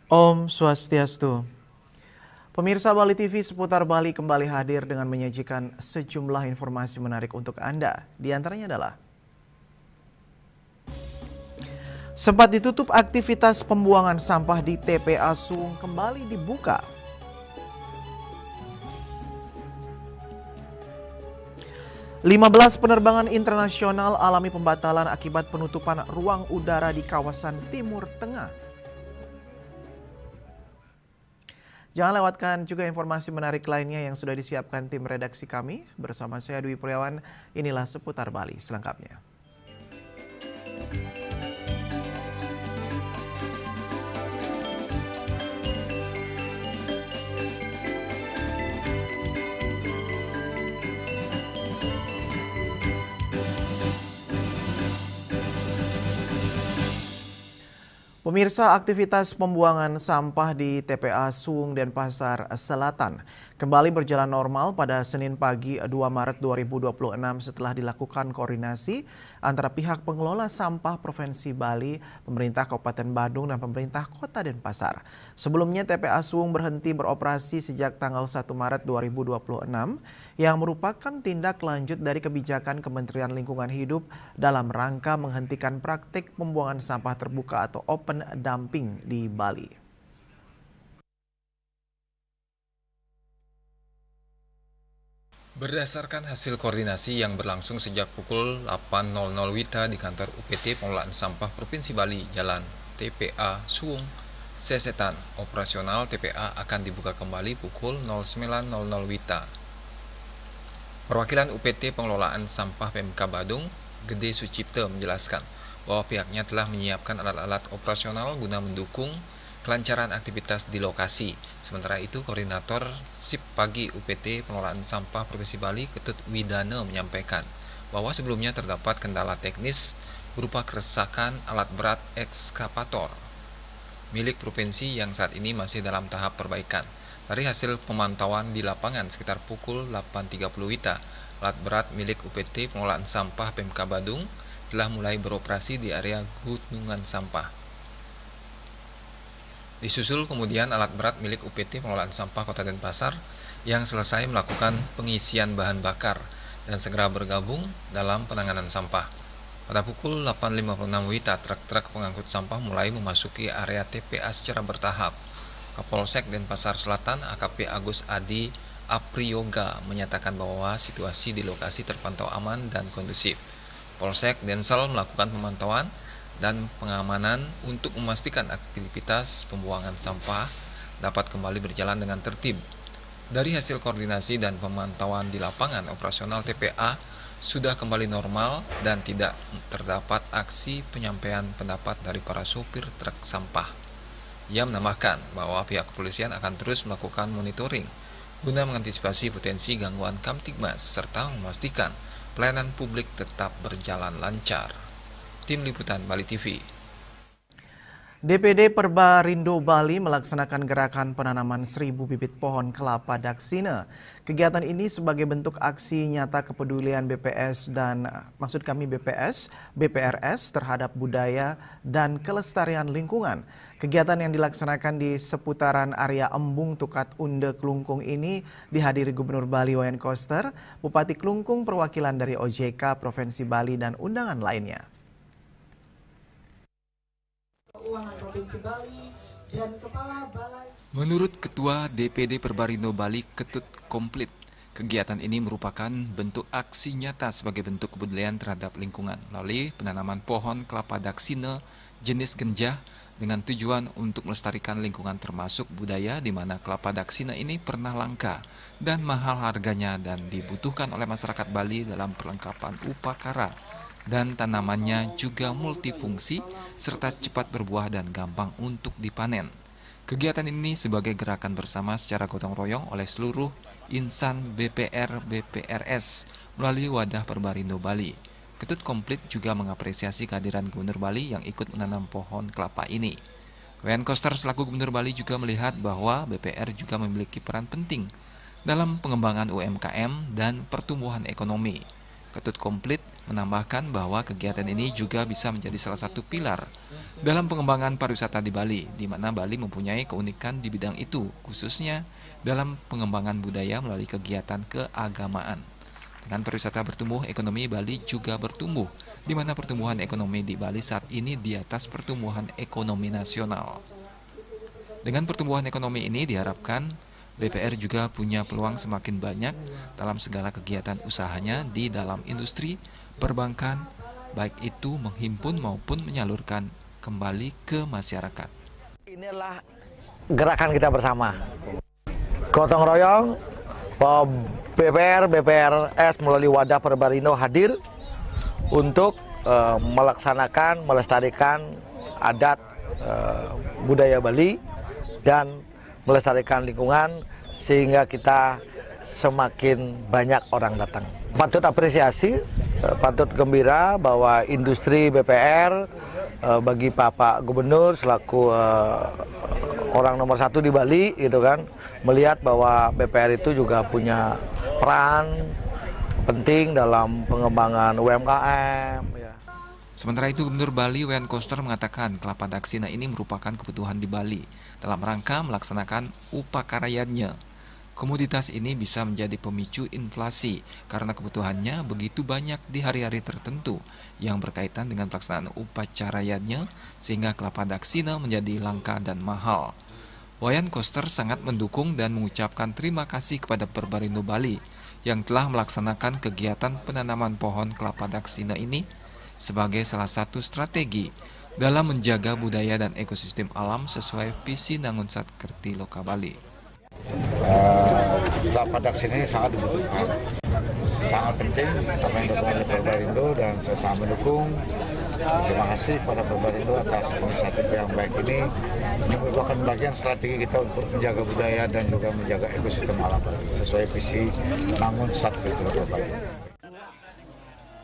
Om Swastiastu. Pemirsa Bali TV seputar Bali kembali hadir dengan menyajikan sejumlah informasi menarik untuk Anda. Di antaranya adalah sempat ditutup aktivitas pembuangan sampah di TPA Suung kembali dibuka. Lima belas penerbangan internasional alami pembatalan akibat penutupan ruang udara di kawasan Timur Tengah. Jangan lewatkan juga informasi menarik lainnya yang sudah disiapkan tim redaksi kami. Bersama saya Dwi Priawan, inilah Seputar Bali selengkapnya. Pemirsa, aktivitas pembuangan sampah di TPA Suung Denpasar Selatan kembali berjalan normal pada Senin pagi 2 Maret 2026 setelah dilakukan koordinasi antara pihak pengelola sampah Provinsi Bali, pemerintah Kabupaten Badung, dan pemerintah Kota Denpasar. Sebelumnya TPA Suung berhenti beroperasi sejak tanggal 1 Maret 2026 yang merupakan tindak lanjut dari kebijakan Kementerian Lingkungan Hidup dalam rangka menghentikan praktik pembuangan sampah terbuka atau open dumping di Bali. Berdasarkan hasil koordinasi yang berlangsung sejak pukul 8.00 WITA di kantor UPT Pengelolaan Sampah Provinsi Bali, Jalan TPA Suung, Sesetan, operasional TPA akan dibuka kembali pukul 09.00 WITA. Perwakilan UPT Pengelolaan Sampah PMK Badung, Gede Sucipto menjelaskan bahwa pihaknya telah menyiapkan alat-alat operasional guna mendukung kelancaran aktivitas di lokasi. Sementara itu, Koordinator SIP Pagi UPT Pengelolaan Sampah Provinsi Bali, Ketut Widana, menyampaikan bahwa sebelumnya terdapat kendala teknis berupa kerusakan alat berat ekskavator milik provinsi yang saat ini masih dalam tahap perbaikan. Dari hasil pemantauan di lapangan sekitar pukul 8.30 WITA, alat berat milik UPT Pengelolaan Sampah PMK Badung telah mulai beroperasi di area gunungan sampah. Disusul kemudian alat berat milik UPT Pengelolaan Sampah Kota Denpasar yang selesai melakukan pengisian bahan bakar dan segera bergabung dalam penanganan sampah. Pada pukul 8.56 WITA, truk-truk pengangkut sampah mulai memasuki area TPA secara bertahap. Kapolsek Denpasar Selatan AKP Agus Adi Apriyoga menyatakan bahwa situasi di lokasi terpantau aman dan kondusif. Polsek Densel melakukan pemantauan dan pengamanan untuk memastikan aktivitas pembuangan sampah dapat kembali berjalan dengan tertib. Dari hasil koordinasi dan pemantauan di lapangan, operasional TPA sudah kembali normal dan tidak terdapat aksi penyampaian pendapat dari para sopir truk sampah. Ia menambahkan bahwa pihak kepolisian akan terus melakukan monitoring guna mengantisipasi potensi gangguan Kamtibmas serta memastikan pelayanan publik tetap berjalan lancar. Tim Liputan Bali TV. DPD Perbarindo Bali melaksanakan gerakan penanaman 1.000 bibit pohon kelapa daksina. Kegiatan ini sebagai bentuk aksi nyata kepedulian BPS BPRS terhadap budaya dan kelestarian lingkungan. Kegiatan yang dilaksanakan di seputaran area Embung Tukat Unde Klungkung ini dihadiri Gubernur Bali Wayan Koster, Bupati Klungkung, perwakilan dari OJK Provinsi Bali, dan undangan lainnya. Menurut Ketua DPD Perbarindo Bali Ketut Komplit, kegiatan ini merupakan bentuk aksi nyata sebagai bentuk kepedulian terhadap lingkungan melalui penanaman pohon kelapa daksina jenis genjah dengan tujuan untuk melestarikan lingkungan termasuk budaya di mana kelapa daksina ini pernah langka dan mahal harganya dan dibutuhkan oleh masyarakat Bali dalam perlengkapan upacara, dan tanamannya juga multifungsi serta cepat berbuah dan gampang untuk dipanen. Kegiatan ini sebagai gerakan bersama secara gotong royong oleh seluruh insan BPRS melalui wadah Perbarindo Bali. Ketut Komplit juga mengapresiasi kehadiran Gubernur Bali yang ikut menanam pohon kelapa ini. Wayan Koster selaku Gubernur Bali juga melihat bahwa BPR juga memiliki peran penting dalam pengembangan UMKM dan pertumbuhan ekonomi. Ketut Komplit menambahkan bahwa kegiatan ini juga bisa menjadi salah satu pilar dalam pengembangan pariwisata di Bali, di mana Bali mempunyai keunikan di bidang itu, khususnya dalam pengembangan budaya melalui kegiatan keagamaan. Dengan pariwisata bertumbuh, ekonomi Bali juga bertumbuh, di mana pertumbuhan ekonomi di Bali saat ini di atas pertumbuhan ekonomi nasional. Dengan pertumbuhan ekonomi ini diharapkan BPR juga punya peluang semakin banyak dalam segala kegiatan usahanya di dalam industri, perbankan, baik itu menghimpun maupun menyalurkan kembali ke masyarakat. Inilah gerakan kita bersama. Gotong royong, BPRS melalui wadah Perbarindo hadir untuk melaksanakan, melestarikan adat budaya Bali dan melestarikan lingkungan sehingga kita semakin banyak orang datang. Patut apresiasi, patut gembira bahwa industri BPR bagi Bapak Gubernur selaku orang nomor 1 di Bali gitu kan, melihat bahwa BPR itu juga punya peran penting dalam pengembangan UMKM. Ya. Sementara itu, Gubernur Bali Wayan Koster mengatakan kelapa daksina ini merupakan kebutuhan di Bali dalam rangka melaksanakan upakarayanya. Komoditas ini bisa menjadi pemicu inflasi karena kebutuhannya begitu banyak di hari-hari tertentu yang berkaitan dengan pelaksanaan upacarayanya sehingga kelapa daksina menjadi langka dan mahal. Wayan Koster sangat mendukung dan mengucapkan terima kasih kepada Perbarindo Bali yang telah melaksanakan kegiatan penanaman pohon kelapa daksina ini sebagai salah satu strategi dalam menjaga budaya dan ekosistem alam sesuai visi Nangunsat Kerti Loka Bali. Kelapa daksina ini sangat dibutuhkan, sangat penting apa yang dilakukan oleh Perbarindo dan saya sangat mendukung. Terima kasih kepada Perbarindo atas inisiatif yang baik ini. Ini merupakan bagian strategi kita untuk menjaga budaya dan juga menjaga ekosistem alam Bali sesuai visi Nangunsat Kerti Loka Bali.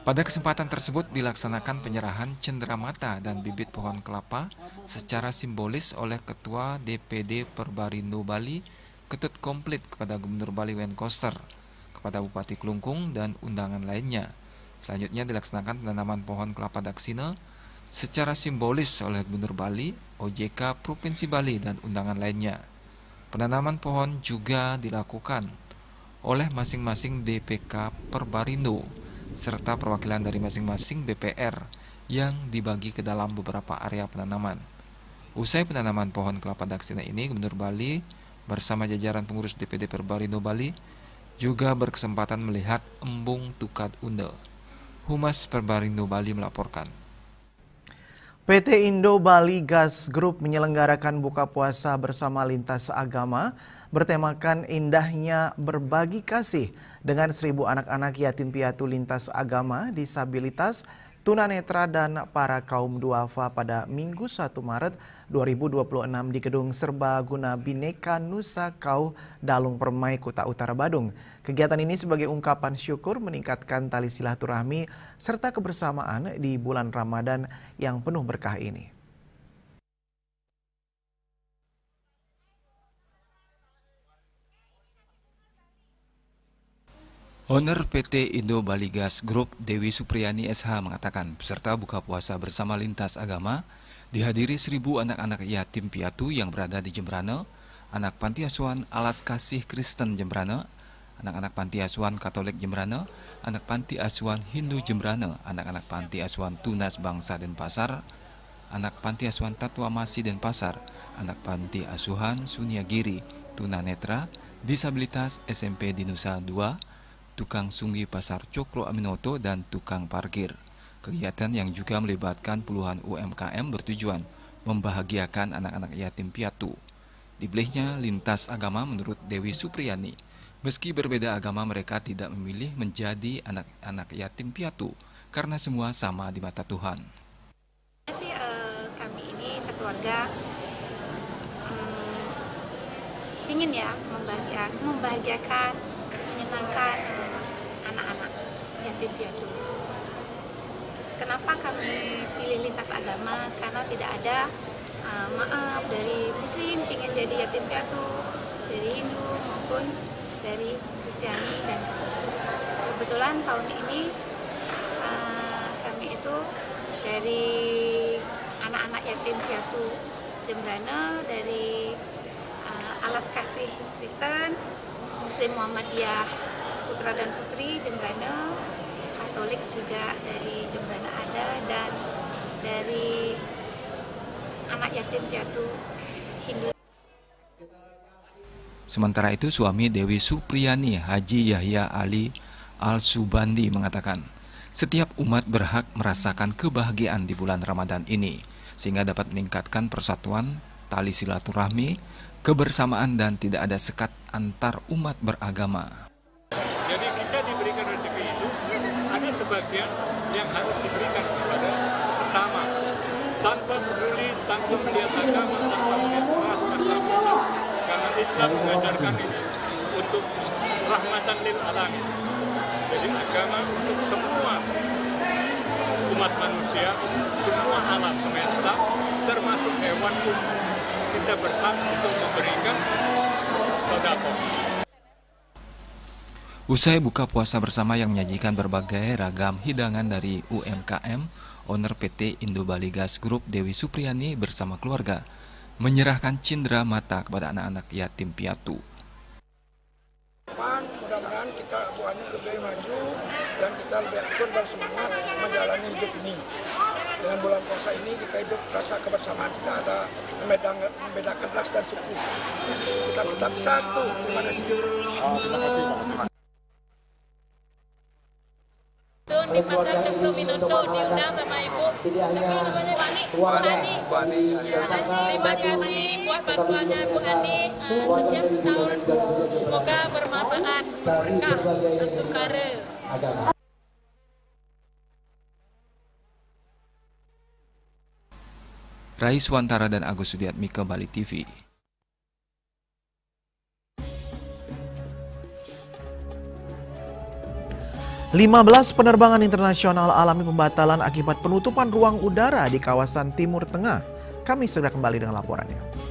Pada kesempatan tersebut dilaksanakan penyerahan cenderamata dan bibit pohon kelapa secara simbolis oleh Ketua DPD Perbarindo Bali Ketut Komplit kepada Gubernur Bali Wayan Koster, kepada Bupati Klungkung dan undangan lainnya. Selanjutnya dilaksanakan penanaman pohon kelapa daksina secara simbolis oleh Gubernur Bali, OJK Provinsi Bali dan undangan lainnya. Penanaman pohon juga dilakukan oleh masing-masing DPK Perbarindo serta perwakilan dari masing-masing BPR yang dibagi ke dalam beberapa area penanaman. Usai penanaman pohon kelapa daksina ini, Gubernur Bali bersama jajaran pengurus DPD Perbarindo Bali juga berkesempatan melihat embung Tukad Unde. Humas Perbarindo Bali melaporkan. PT Indo Bali Gas Group menyelenggarakan buka puasa bersama lintas agama bertemakan indahnya berbagi kasih dengan 1.000 anak-anak yatim piatu lintas agama, disabilitas, tunanetra dan para kaum duafa pada Minggu 1 Maret 2026 di Gedung Serbaguna Bhinneka Nusa Kau, Dalung Permai, Kuta Utara Badung. Kegiatan ini sebagai ungkapan syukur meningkatkan tali silaturahmi serta kebersamaan di bulan Ramadan yang penuh berkah ini. Owner PT Indo Bali Gas Group Dewi Supriyani SH mengatakan peserta buka puasa bersama lintas agama dihadiri 1.000 anak-anak yatim piatu yang berada di Jembrana, anak panti asuhan Alas Kasih Kristen Jembrana, anak-anak panti asuhan Katolik Jembrana, anak panti asuhan Hindu Jembrana, anak-anak panti asuhan Tunas Bangsa Denpasar, anak panti asuhan Tatwa Masih Denpasar, anak panti asuhan Suniagiri, tunanetra, disabilitas SMP di Nusa 2, tukang sunggi Pasar Cokro Aminoto, dan tukang parkir. Kegiatan yang juga melibatkan puluhan UMKM bertujuan membahagiakan anak-anak yatim piatu. Dipilihnya lintas agama menurut Dewi Supriyani. Meski berbeda agama, mereka tidak memilih menjadi anak-anak yatim piatu karena semua sama di mata Tuhan. Kami ini sekeluarga ingin ya membahagiakan, menyenangkan anak-anak yatim piatu. Kenapa kami pilih lintas agama? Karena tidak ada maaf dari Muslim ingin jadi yatim piatu, dari Hindu maupun dari Kristiani dan Katolik. Kebetulan tahun ini itu dari anak-anak yatim piatu Jembrana, dari Alas Kasih Kristen, Muslim Muhammadiyah Putra dan Putri Jembrana, Katolik juga dari Jembrana ada, dan dari anak yatim piatu Hindu. Sementara itu, suami Dewi Supriyani, Haji Yahya Ali Al-Subandi mengatakan, setiap umat berhak merasakan kebahagiaan di bulan Ramadan ini, sehingga dapat meningkatkan persatuan, tali silaturahmi, kebersamaan, dan tidak ada sekat antar umat beragama. Jadi kita diberikan rezeki itu, ada sebagian yang harus diberikan kepada sesama, tanpa peduli, tanpa melihat agama, tanpa melihat ras. Karena Islam mengajarkan ini untuk rahmatan lil alamin. Jadi agama untuk semua umat manusia, semua alam semesta, termasuk hewan pun kita berhak untuk memberikan sedekah. Usai buka puasa bersama yang menyajikan berbagai ragam hidangan dari UMKM, owner PT Indo Bali Gas Group Dewi Supriyani bersama keluarga menyerahkan cindera mata kepada anak-anak yatim piatu. Mudah-mudahan kita Bu Ani lebih maju dan kita lebih aktif dan semangat menjalani hidup ini. Dengan bulan puasa ini kita hidup rasa kebersamaan, tidak ada membedakan ras dan suku. Kita tetap satu. Terima kasih. Di pasar Cemplung Minoto diundang sama Ibu. Namanya Bu Hani. Terima kasih buat bantuannya Bu Hani setiap tahun. Semoga bermanfaat, berkah, tertukara. Rais Wantara dan Agus Sudiatmika, Bali TV. Lima belas penerbangan internasional alami pembatalan akibat penutupan ruang udara di kawasan Timur Tengah. Kami segera kembali dengan laporannya.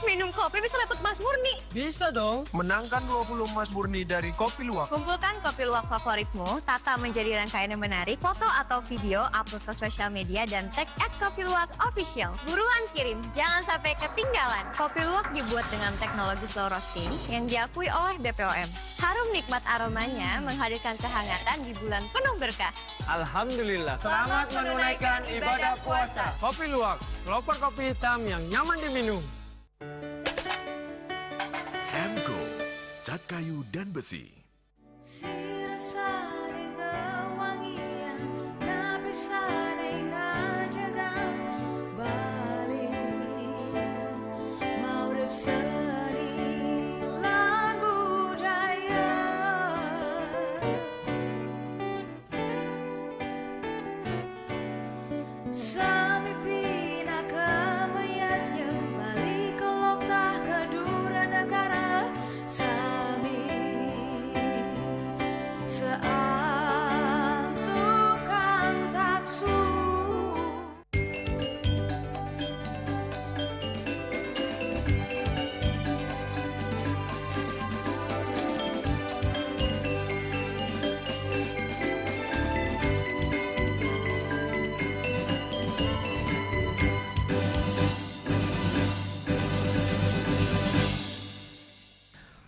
Minum kopi bisa dapat emas murni. Bisa dong. Menangkan 20 emas murni dari Kopi Luwak. Kumpulkan kopi luwak favoritmu, tata menjadi rangkaian yang menarik, foto atau video, upload ke sosial media, dan tag @kopiluwakofficial. Buruan kirim, jangan sampai ketinggalan. Kopi luwak dibuat dengan teknologi slow roasting yang diakui oleh BPOM. Harum nikmat aromanya menghadirkan kehangatan di bulan penuh berkah. Alhamdulillah. Selamat menunaikan ibadah puasa. Kopi Luwak, pelopor kopi hitam yang nyaman diminum. Emco, cat kayu dan besi.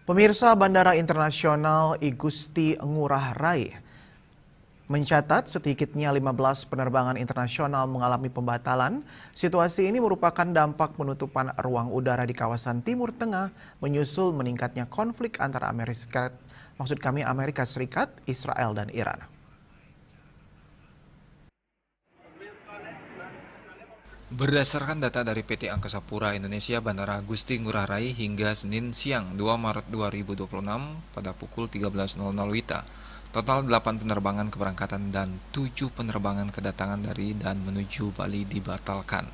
Pemirsa, Bandara Internasional I Gusti Ngurah Rai mencatat sedikitnya 15 penerbangan internasional mengalami pembatalan. Situasi ini merupakan dampak penutupan ruang udara di kawasan Timur Tengah menyusul meningkatnya konflik antara Amerika Serikat, Israel, dan Iran. Berdasarkan data dari PT Angkasa Pura Indonesia, Bandara Gusti Ngurah Rai hingga Senin siang 2 Maret 2026 pada pukul 13.00 WITA, total 8 penerbangan keberangkatan dan 7 penerbangan kedatangan dari dan menuju Bali dibatalkan.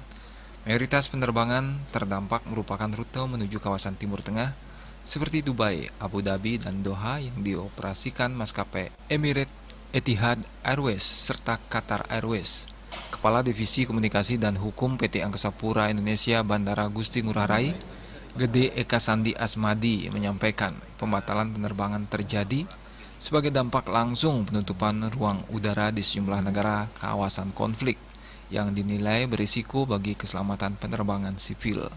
Mayoritas penerbangan terdampak merupakan rute menuju kawasan Timur Tengah seperti Dubai, Abu Dhabi, dan Doha yang dioperasikan maskapai Emirates, Etihad Airways, serta Qatar Airways. Kepala Divisi Komunikasi dan Hukum PT Angkasa Pura Indonesia Bandara Gusti Ngurah Rai, Gede Eka Sandi Asmadi menyampaikan pembatalan penerbangan terjadi sebagai dampak langsung penutupan ruang udara di sejumlah negara kawasan konflik yang dinilai berisiko bagi keselamatan penerbangan sipil.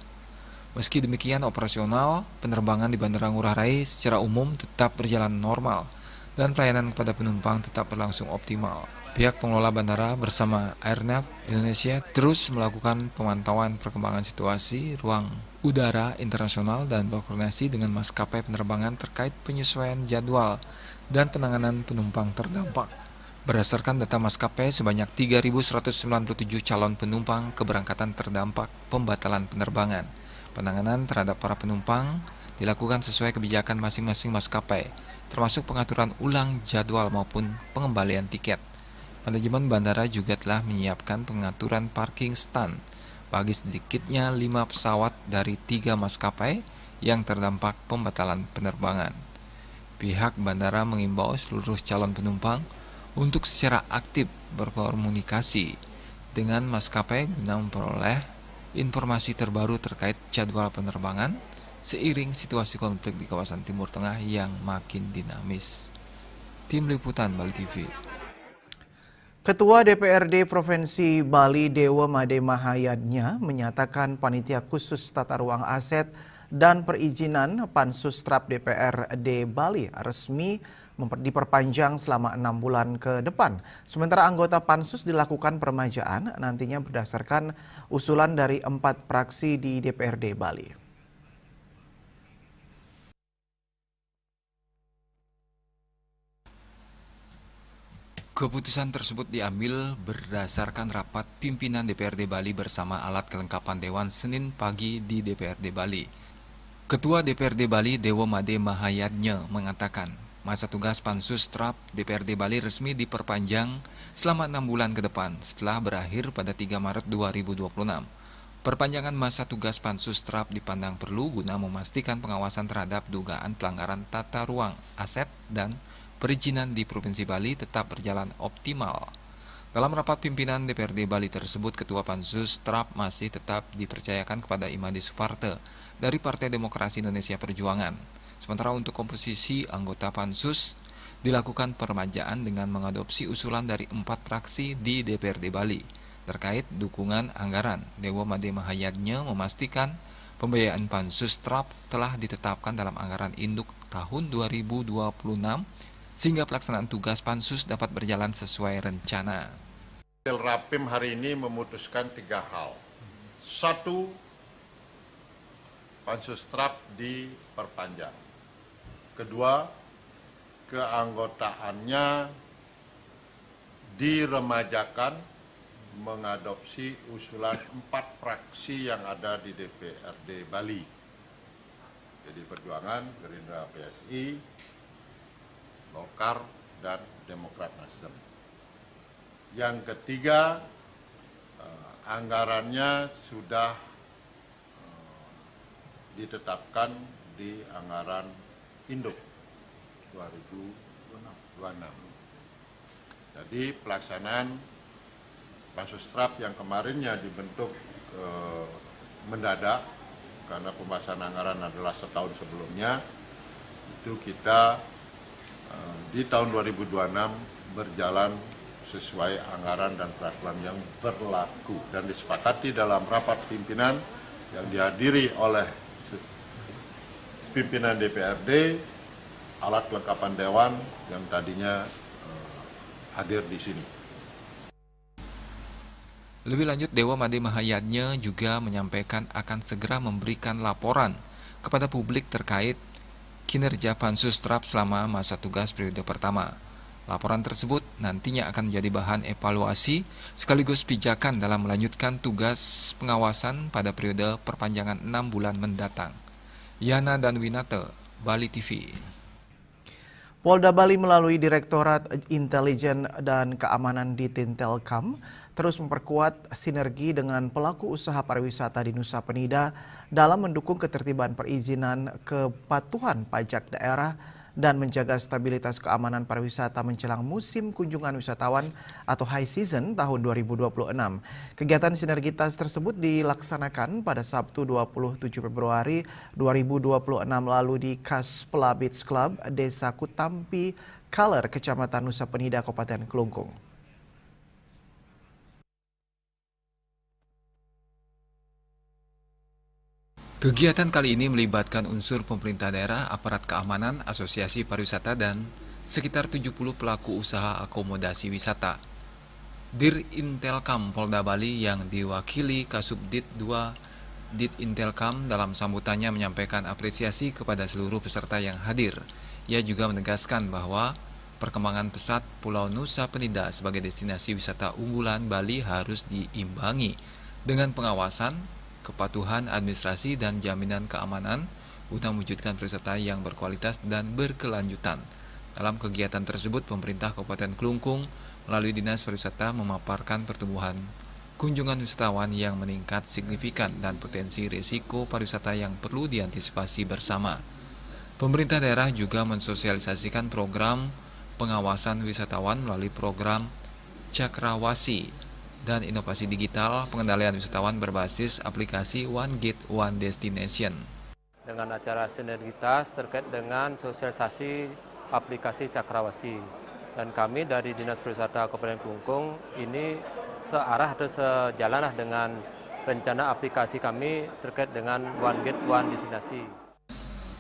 Meski demikian, operasional penerbangan di Bandara Ngurah Rai secara umum tetap berjalan normal dan pelayanan kepada penumpang tetap berlangsung optimal. Pihak pengelola bandara bersama Airnav Indonesia terus melakukan pemantauan perkembangan situasi ruang udara internasional dan berkoordinasi dengan maskapai penerbangan terkait penyesuaian jadwal dan penanganan penumpang terdampak. Berdasarkan data maskapai, sebanyak 3.197 calon penumpang keberangkatan terdampak pembatalan penerbangan. Penanganan terhadap para penumpang dilakukan sesuai kebijakan masing-masing maskapai, termasuk pengaturan ulang jadwal maupun pengembalian tiket. Manajemen bandara juga telah menyiapkan pengaturan parking stand bagi sedikitnya 5 pesawat dari 3 maskapai yang terdampak pembatalan penerbangan. Pihak bandara mengimbau seluruh calon penumpang untuk secara aktif berkomunikasi dengan maskapai guna memperoleh informasi terbaru terkait jadwal penerbangan seiring situasi konflik di kawasan Timur Tengah yang makin dinamis. Tim Liputan Bali TV. Ketua DPRD Provinsi Bali Dewa Made Mahayadnya menyatakan panitia khusus tata ruang aset dan perizinan Pansus Trap DPRD Bali resmi diperpanjang selama 6 bulan ke depan. Sementara anggota Pansus dilakukan peremajaan nantinya berdasarkan usulan dari 4 fraksi di DPRD Bali. Keputusan tersebut diambil berdasarkan rapat pimpinan DPRD Bali bersama alat kelengkapan Dewan Senin pagi di DPRD Bali. Ketua DPRD Bali Dewa Made Mahayadnya mengatakan masa tugas Pansus Trap DPRD Bali resmi diperpanjang selama 6 bulan ke depan setelah berakhir pada 3 Maret 2026. Perpanjangan masa tugas Pansus Trap dipandang perlu guna memastikan pengawasan terhadap dugaan pelanggaran tata ruang aset dan perizinan di Provinsi Bali tetap berjalan optimal. Dalam rapat pimpinan DPRD Bali tersebut, Ketua Pansus Trap masih tetap dipercayakan kepada Imadi Suparte dari Partai Demokrasi Indonesia Perjuangan. Sementara untuk komposisi anggota Pansus dilakukan peremajaan dengan mengadopsi usulan dari 4 fraksi di DPRD Bali. Terkait dukungan anggaran, Dewa Made Mahayadnya memastikan pembiayaan Pansus Trap telah ditetapkan dalam anggaran induk tahun 2026 sehingga pelaksanaan tugas Pansus dapat berjalan sesuai rencana. Rapim hari ini memutuskan 3 hal. 1, Pansus Trap diperpanjang. 2, keanggotaannya diremajakan mengadopsi usulan 4 fraksi yang ada di DPRD Bali. Jadi Perjuangan, Gerindra, PSI, Golkar, dan Demokrat Nasdem. Yang ketiga, anggarannya sudah ditetapkan di anggaran induk 2026. Jadi pelaksanaan Pansus Trap yang kemarinnya dibentuk mendadak karena pembahasan anggaran adalah setahun sebelumnya, itu kita di tahun 2026 berjalan sesuai anggaran dan peraturan yang berlaku dan disepakati dalam rapat pimpinan yang dihadiri oleh pimpinan DPRD, alat kelengkapan Dewan yang tadinya hadir di sini. Lebih lanjut, Dewa Made Mahayadnya juga menyampaikan akan segera memberikan laporan kepada publik terkait kinerja Pansus Trap selama masa tugas periode pertama. Laporan tersebut nantinya akan menjadi bahan evaluasi sekaligus pijakan dalam melanjutkan tugas pengawasan pada periode perpanjangan 6 bulan mendatang. Yana dan Winata, Bali TV. Polda Bali melalui Direktorat Intelijen dan Keamanan di Tintelkam terus memperkuat sinergi dengan pelaku usaha pariwisata di Nusa Penida dalam mendukung ketertiban perizinan kepatuhan pajak daerah dan menjaga stabilitas keamanan pariwisata menjelang musim kunjungan wisatawan atau high season tahun 2026. Kegiatan sinergitas tersebut dilaksanakan pada Sabtu 27 Februari 2026 lalu di Kaspela Beach Club, Desa Kutampi Kaler, Kecamatan Nusa Penida, Kabupaten Kelungkung. Kegiatan kali ini melibatkan unsur pemerintah daerah, aparat keamanan, asosiasi pariwisata, dan sekitar 70 pelaku usaha akomodasi wisata. Dir Intelkam Polda Bali yang diwakili Kasubdit 2 Dit Intelkam dalam sambutannya menyampaikan apresiasi kepada seluruh peserta yang hadir. Ia juga menegaskan bahwa perkembangan pesat Pulau Nusa Penida sebagai destinasi wisata unggulan Bali harus diimbangi dengan pengawasan, kepatuhan administrasi, dan jaminan keamanan guna mewujudkan pariwisata yang berkualitas dan berkelanjutan. Dalam kegiatan tersebut, pemerintah Kabupaten Kelungkung melalui Dinas Pariwisata memaparkan pertumbuhan kunjungan wisatawan yang meningkat signifikan dan potensi risiko pariwisata yang perlu diantisipasi bersama. Pemerintah daerah juga mensosialisasikan program pengawasan wisatawan melalui program Cakrawasi dan inovasi digital pengendalian wisatawan berbasis aplikasi One Gate One Destination. Dengan acara sinergitas terkait dengan sosialisasi aplikasi Cakrawasi, dan kami dari Dinas Pariwisata Kabupaten Kelungkung ini searah atau sejalanlah dengan rencana aplikasi kami terkait dengan One Gate One Destination.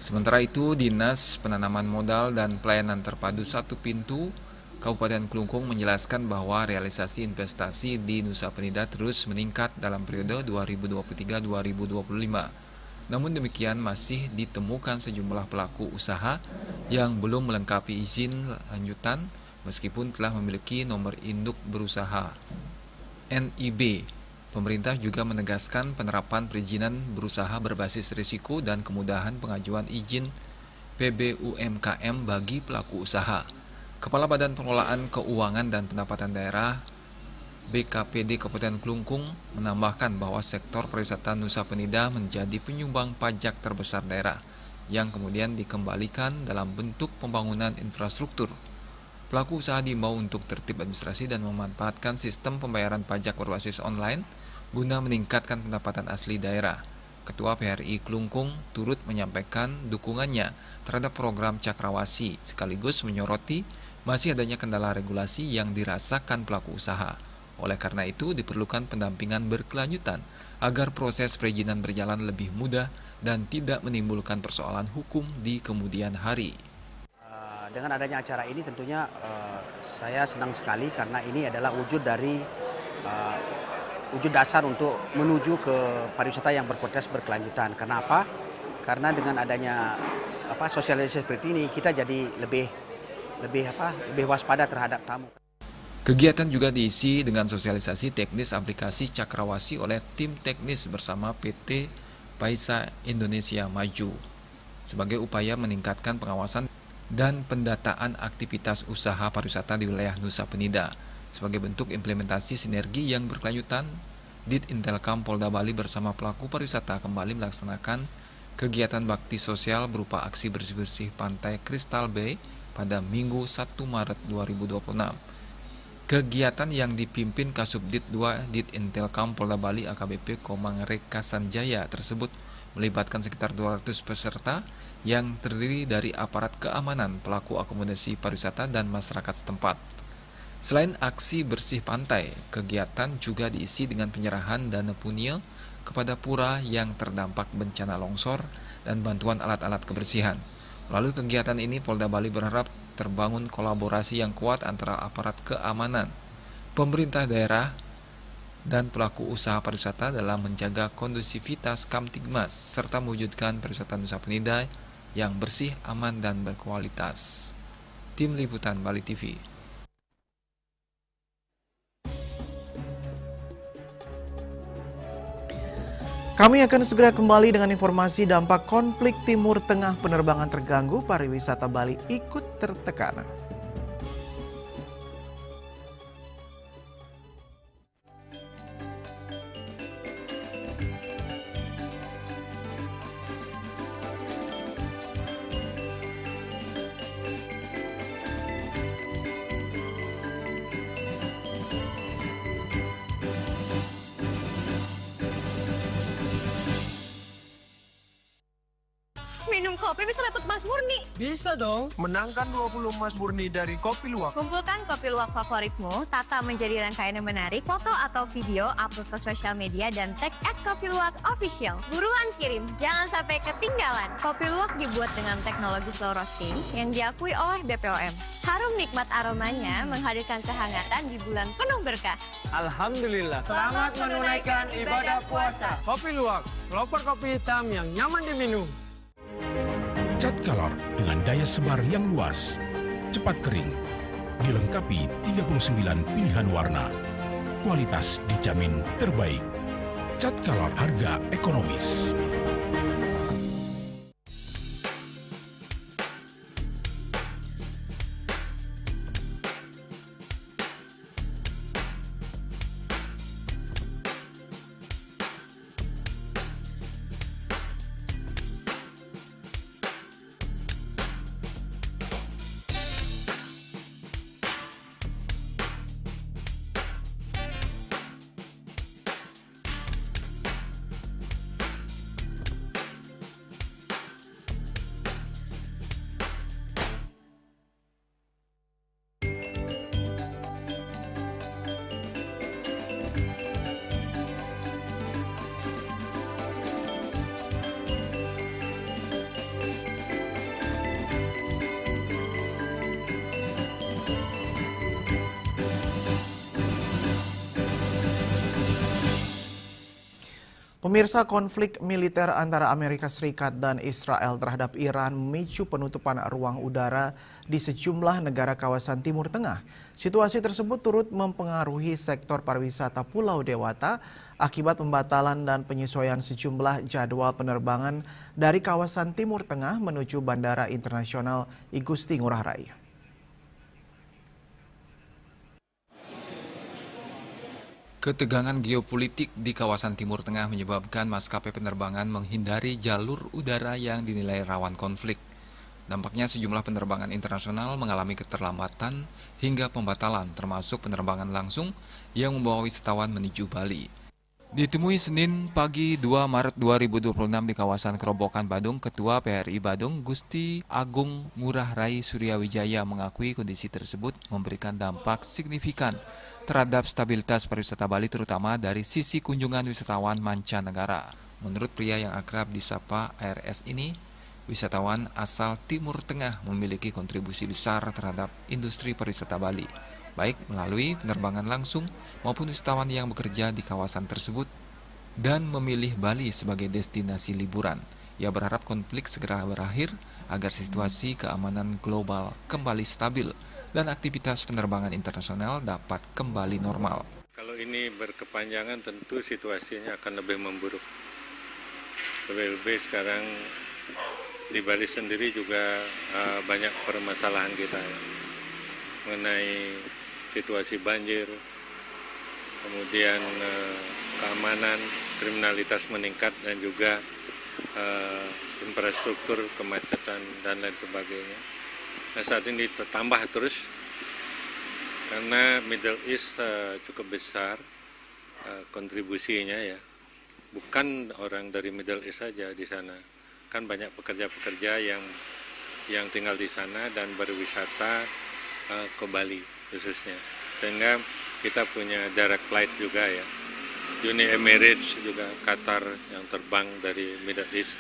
Sementara itu, Dinas Penanaman Modal dan Pelayanan Terpadu Satu Pintu Kabupaten Kelungkung menjelaskan bahwa realisasi investasi di Nusa Penida terus meningkat dalam periode 2023-2025. Namun demikian masih ditemukan sejumlah pelaku usaha yang belum melengkapi izin lanjutan meskipun telah memiliki nomor induk berusaha NIB. Pemerintah juga menegaskan penerapan perizinan berusaha berbasis risiko dan kemudahan pengajuan izin PBUMKM bagi pelaku usaha. Kepala Badan Pengelolaan Keuangan dan Pendapatan Daerah BKPD Kabupaten Kelungkung menambahkan bahwa sektor pariwisata Nusa Penida menjadi penyumbang pajak terbesar daerah yang kemudian dikembalikan dalam bentuk pembangunan infrastruktur. Pelaku usaha diimbau untuk tertib administrasi dan memanfaatkan sistem pembayaran pajak berbasis online guna meningkatkan pendapatan asli daerah. Ketua PRI Kelungkung turut menyampaikan dukungannya terhadap program Cakrawasi sekaligus menyoroti masih adanya kendala regulasi yang dirasakan pelaku usaha. Oleh karena itu diperlukan pendampingan berkelanjutan agar proses perizinan berjalan lebih mudah dan tidak menimbulkan persoalan hukum di kemudian hari. Dengan adanya acara ini tentunya saya senang sekali karena ini adalah wujud dari wujud dasar untuk menuju ke pariwisata yang berkualitas berkelanjutan. Kenapa? Karena dengan adanya sosialisasi seperti ini kita jadi lebih waspada terhadap tamu. Kegiatan juga diisi dengan sosialisasi teknis aplikasi Cakrawasi oleh tim teknis bersama PT Paisa Indonesia Maju sebagai upaya meningkatkan pengawasan dan pendataan aktivitas usaha pariwisata di wilayah Nusa Penida. Sebagai bentuk implementasi sinergi yang berkelanjutan, Dit Intelkam Polda Bali bersama pelaku pariwisata kembali melaksanakan kegiatan bakti sosial berupa aksi bersih-bersih pantai Crystal Bay pada Minggu 1 Maret 2026. Kegiatan yang dipimpin Kasubdit 2 Dit Intelkam Polda Bali AKBP Komang Reka Sanjaya tersebut melibatkan sekitar 200 peserta yang terdiri dari aparat keamanan, pelaku akomodasi pariwisata, dan masyarakat setempat. Selain aksi bersih pantai, kegiatan juga diisi dengan penyerahan dana punil kepada pura yang terdampak bencana longsor dan bantuan alat-alat kebersihan. Melalui kegiatan ini, Polda Bali berharap terbangun kolaborasi yang kuat antara aparat keamanan, pemerintah daerah, dan pelaku usaha pariwisata dalam menjaga kondusivitas Kamtibmas serta mewujudkan pariwisata Nusa Penida yang bersih, aman, dan berkualitas. Tim Liputan Bali TV. Kami akan segera kembali dengan informasi dampak konflik Timur Tengah, penerbangan terganggu, pariwisata Bali ikut tertekan. Minum kopi bisa dapat emas murni. Bisa dong, menangkan 20 emas murni dari Kopi Luwak. Kumpulkan kopi luwak favoritmu, tata menjadi rangkaian yang menarik, foto atau video, upload ke sosial media, dan tag @kopiluwak_official. Buruan kirim, jangan sampai ketinggalan. Kopi luwak dibuat dengan teknologi slow roasting yang diakui oleh BPOM. Harum nikmat aromanya menghadirkan kehangatan di bulan penuh berkah. Alhamdulillah, selamat menunaikan ibadah puasa. Kopi Luwak, pelopor kopi hitam yang nyaman diminum. Cat Color dengan daya sebar yang luas, cepat kering, dilengkapi 39 pilihan warna. Kualitas dijamin terbaik. Cat Color, harga ekonomis. Pemirsa, konflik militer antara Amerika Serikat dan Israel terhadap Iran memicu penutupan ruang udara di sejumlah negara kawasan Timur Tengah. Situasi tersebut turut mempengaruhi sektor pariwisata Pulau Dewata akibat pembatalan dan penyesuaian sejumlah jadwal penerbangan dari kawasan Timur Tengah menuju Bandara Internasional I Gusti Ngurah Rai. Ketegangan geopolitik di kawasan Timur Tengah menyebabkan maskapai penerbangan menghindari jalur udara yang dinilai rawan konflik. Dampaknya sejumlah penerbangan internasional mengalami keterlambatan hingga pembatalan, termasuk penerbangan langsung yang membawa wisatawan menuju Bali. Ditemui Senin pagi 2 Maret 2026 di kawasan Kerobokan, Badung, Ketua PRI Badung, Gusti Agung Ngurah Rai Suryawijaya mengakui kondisi tersebut memberikan dampak signifikan terhadap stabilitas pariwisata Bali, terutama dari sisi kunjungan wisatawan mancanegara. Menurut pria yang akrab disapa ARS ini, wisatawan asal Timur Tengah memiliki kontribusi besar terhadap industri pariwisata Bali, baik melalui penerbangan langsung maupun wisatawan yang bekerja di kawasan tersebut dan memilih Bali sebagai destinasi liburan. Ia berharap konflik segera berakhir agar situasi keamanan global kembali stabil dan aktivitas penerbangan internasional dapat kembali normal. Kalau ini berkepanjangan tentu situasinya akan lebih memburuk. Lebih-lebih sekarang di Bali sendiri juga banyak permasalahan kita mengenai situasi banjir, kemudian keamanan, kriminalitas meningkat, dan juga infrastruktur, kemacetan, dan lain sebagainya. Nah, saat ini tertambah terus karena Middle East cukup besar kontribusinya ya. Bukan orang dari Middle East saja di sana. Kan banyak pekerja-pekerja yang tinggal di sana dan berwisata ke Bali khususnya. Sehingga kita punya direct flight juga ya. Uni Emirates juga, Qatar yang terbang dari Middle East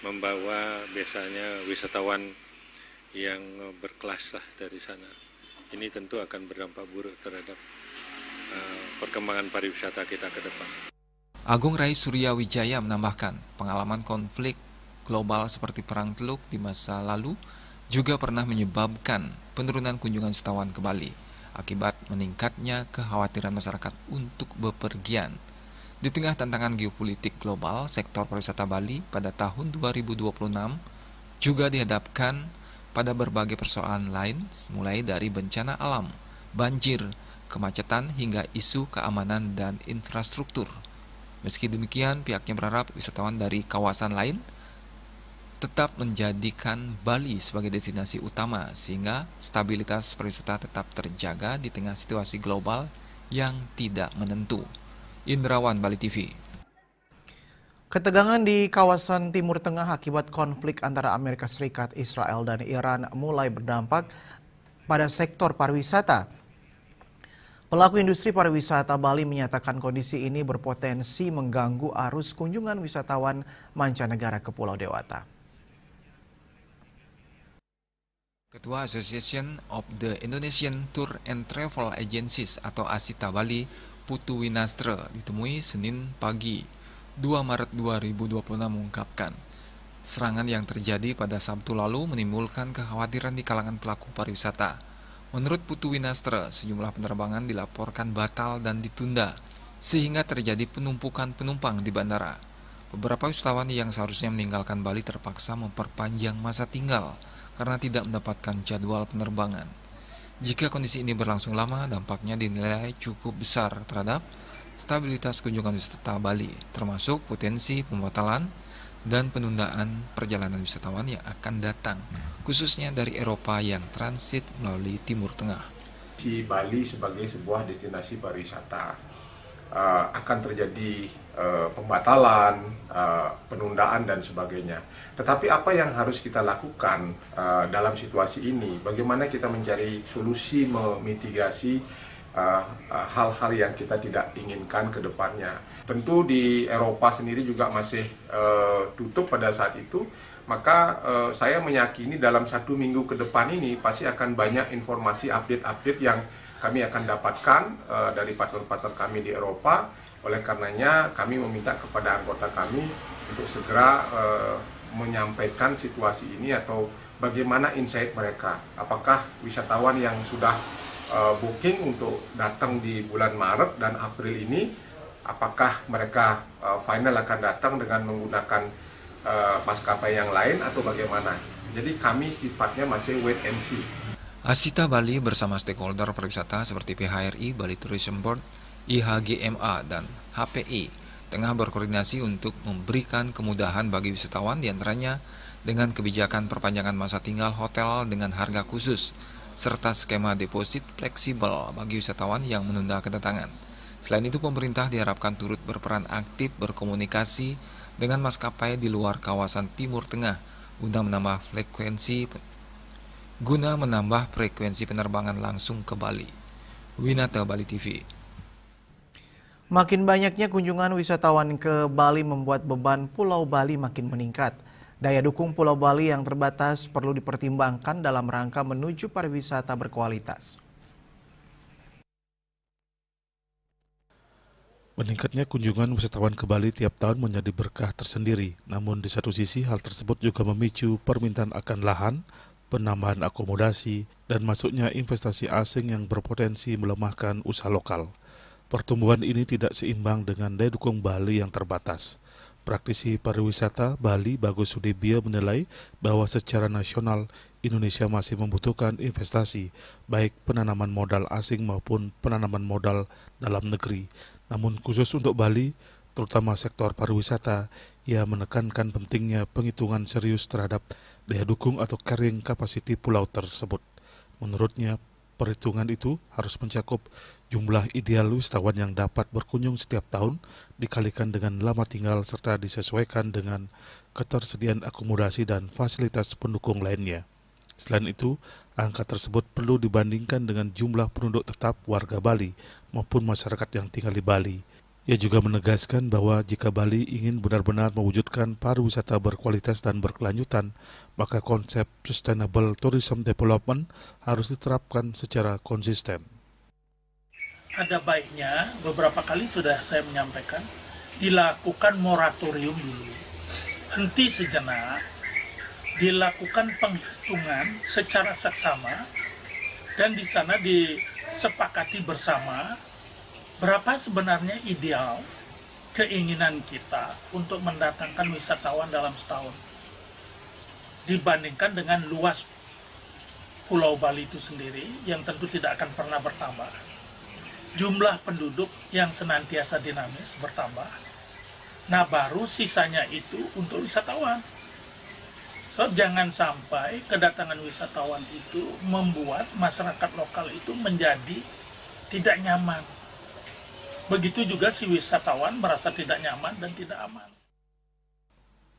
membawa biasanya wisatawan yang berkelas lah dari sana. Ini tentu akan berdampak buruk terhadap perkembangan pariwisata kita ke depan. Agung Rai Suryawijaya menambahkan, pengalaman konflik global seperti Perang Teluk di masa lalu juga pernah menyebabkan penurunan kunjungan wisatawan ke Bali akibat meningkatnya kekhawatiran masyarakat untuk bepergian. Di tengah tantangan geopolitik global, sektor pariwisata Bali pada tahun 2026 juga dihadapkan pada berbagai persoalan lain, mulai dari bencana alam, banjir, kemacetan, hingga isu keamanan dan infrastruktur. Meski demikian, pihaknya berharap wisatawan dari kawasan lain tetap menjadikan Bali sebagai destinasi utama, sehingga stabilitas pariwisata tetap terjaga di tengah situasi global yang tidak menentu. Indrawan, Bali TV. Ketegangan di kawasan Timur Tengah akibat konflik antara Amerika Serikat, Israel, dan Iran mulai berdampak pada sektor pariwisata. Pelaku industri pariwisata Bali menyatakan kondisi ini berpotensi mengganggu arus kunjungan wisatawan mancanegara ke Pulau Dewata. Ketua Association of the Indonesian Tour and Travel Agencies atau ASITA Bali, Putu Winastra, ditemui Senin pagi 2 Maret 2026 mengungkapkan serangan yang terjadi pada Sabtu lalu menimbulkan kekhawatiran di kalangan pelaku pariwisata. Menurut Putu Winastra, sejumlah penerbangan dilaporkan batal dan ditunda sehingga terjadi penumpukan penumpang di bandara. Beberapa wisatawan yang seharusnya meninggalkan Bali terpaksa memperpanjang masa tinggal karena tidak mendapatkan jadwal penerbangan. Jika kondisi ini berlangsung lama, dampaknya dinilai cukup besar terhadap stabilitas kunjungan wisata Bali, termasuk potensi pembatalan dan penundaan perjalanan wisatawan yang akan datang, khususnya dari Eropa yang transit melalui Timur Tengah. Di Bali sebagai sebuah destinasi pariwisata akan terjadi pembatalan, penundaan dan sebagainya. Tetapi apa yang harus kita lakukan dalam situasi ini? Bagaimana kita mencari solusi memitigasi hal-hal yang kita tidak inginkan ke depannya. Tentu di Eropa sendiri juga masih tutup pada saat itu. Maka saya meyakini dalam 1 minggu ke depan ini pasti akan banyak informasi update-update yang kami akan dapatkan dari partner-partner kami di Eropa. Oleh karenanya kami meminta kepada anggota kami untuk segera menyampaikan situasi ini atau bagaimana insight mereka. Apakah wisatawan yang sudah booking untuk datang di bulan Maret dan April ini, apakah mereka final akan datang dengan menggunakan maskapai yang lain atau bagaimana? Jadi kami sifatnya masih wait and see. ASITA Bali bersama stakeholder pariwisata seperti PHRI, Bali Tourism Board, IHGMA, dan HPI tengah berkoordinasi untuk memberikan kemudahan bagi wisatawan, diantaranya dengan kebijakan perpanjangan masa tinggal hotel dengan harga khusus, serta skema deposit fleksibel bagi wisatawan yang menunda kedatangan. Selain itu, pemerintah diharapkan turut berperan aktif berkomunikasi dengan maskapai di luar kawasan Timur Tengah guna menambah frekuensi penerbangan langsung ke Bali. Winata, Bali TV. Makin banyaknya kunjungan wisatawan ke Bali membuat beban Pulau Bali makin meningkat. Daya dukung Pulau Bali yang terbatas perlu dipertimbangkan dalam rangka menuju pariwisata berkualitas. Meningkatnya kunjungan wisatawan ke Bali tiap tahun menjadi berkah tersendiri. Namun di satu sisi hal tersebut juga memicu permintaan akan lahan, penambahan akomodasi, dan masuknya investasi asing yang berpotensi melemahkan usaha lokal. Pertumbuhan ini tidak seimbang dengan daya dukung Bali yang terbatas. Praktisi pariwisata Bali Bagus Sudibyo menilai bahwa secara nasional Indonesia masih membutuhkan investasi, baik penanaman modal asing maupun penanaman modal dalam negeri. Namun khusus untuk Bali, terutama sektor pariwisata, ia menekankan pentingnya penghitungan serius terhadap daya dukung atau carrying capacity pulau tersebut. Menurutnya, perhitungan itu harus mencakup jumlah ideal wisatawan yang dapat berkunjung setiap tahun dikalikan dengan lama tinggal serta disesuaikan dengan ketersediaan akomodasi dan fasilitas pendukung lainnya. Selain itu, angka tersebut perlu dibandingkan dengan jumlah penduduk tetap warga Bali maupun masyarakat yang tinggal di Bali. Ia juga menegaskan bahwa jika Bali ingin benar-benar mewujudkan pariwisata berkualitas dan berkelanjutan, maka konsep Sustainable Tourism Development harus diterapkan secara konsisten. Ada baiknya, beberapa kali sudah saya menyampaikan, dilakukan moratorium dulu. Henti sejenak, dilakukan penghitungan secara seksama, dan di sana disepakati bersama berapa sebenarnya ideal keinginan kita untuk mendatangkan wisatawan dalam setahun dibandingkan dengan luas Pulau Bali itu sendiri yang tentu tidak akan pernah bertambah. Jumlah penduduk yang senantiasa dinamis bertambah. Nah, baru sisanya itu untuk wisatawan. So, jangan sampai kedatangan wisatawan itu membuat masyarakat lokal itu menjadi tidak nyaman. Begitu juga si wisatawan merasa tidak nyaman dan tidak aman.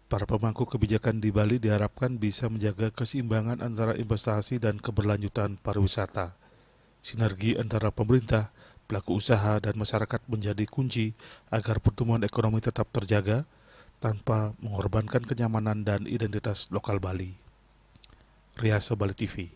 Para pemangku kebijakan di Bali diharapkan bisa menjaga keseimbangan antara investasi dan keberlanjutan pariwisata. Sinergi antara pemerintah, pelaku usaha, dan masyarakat menjadi kunci agar pertumbuhan ekonomi tetap terjaga tanpa mengorbankan kenyamanan dan identitas lokal Bali. Riasa Bali TV.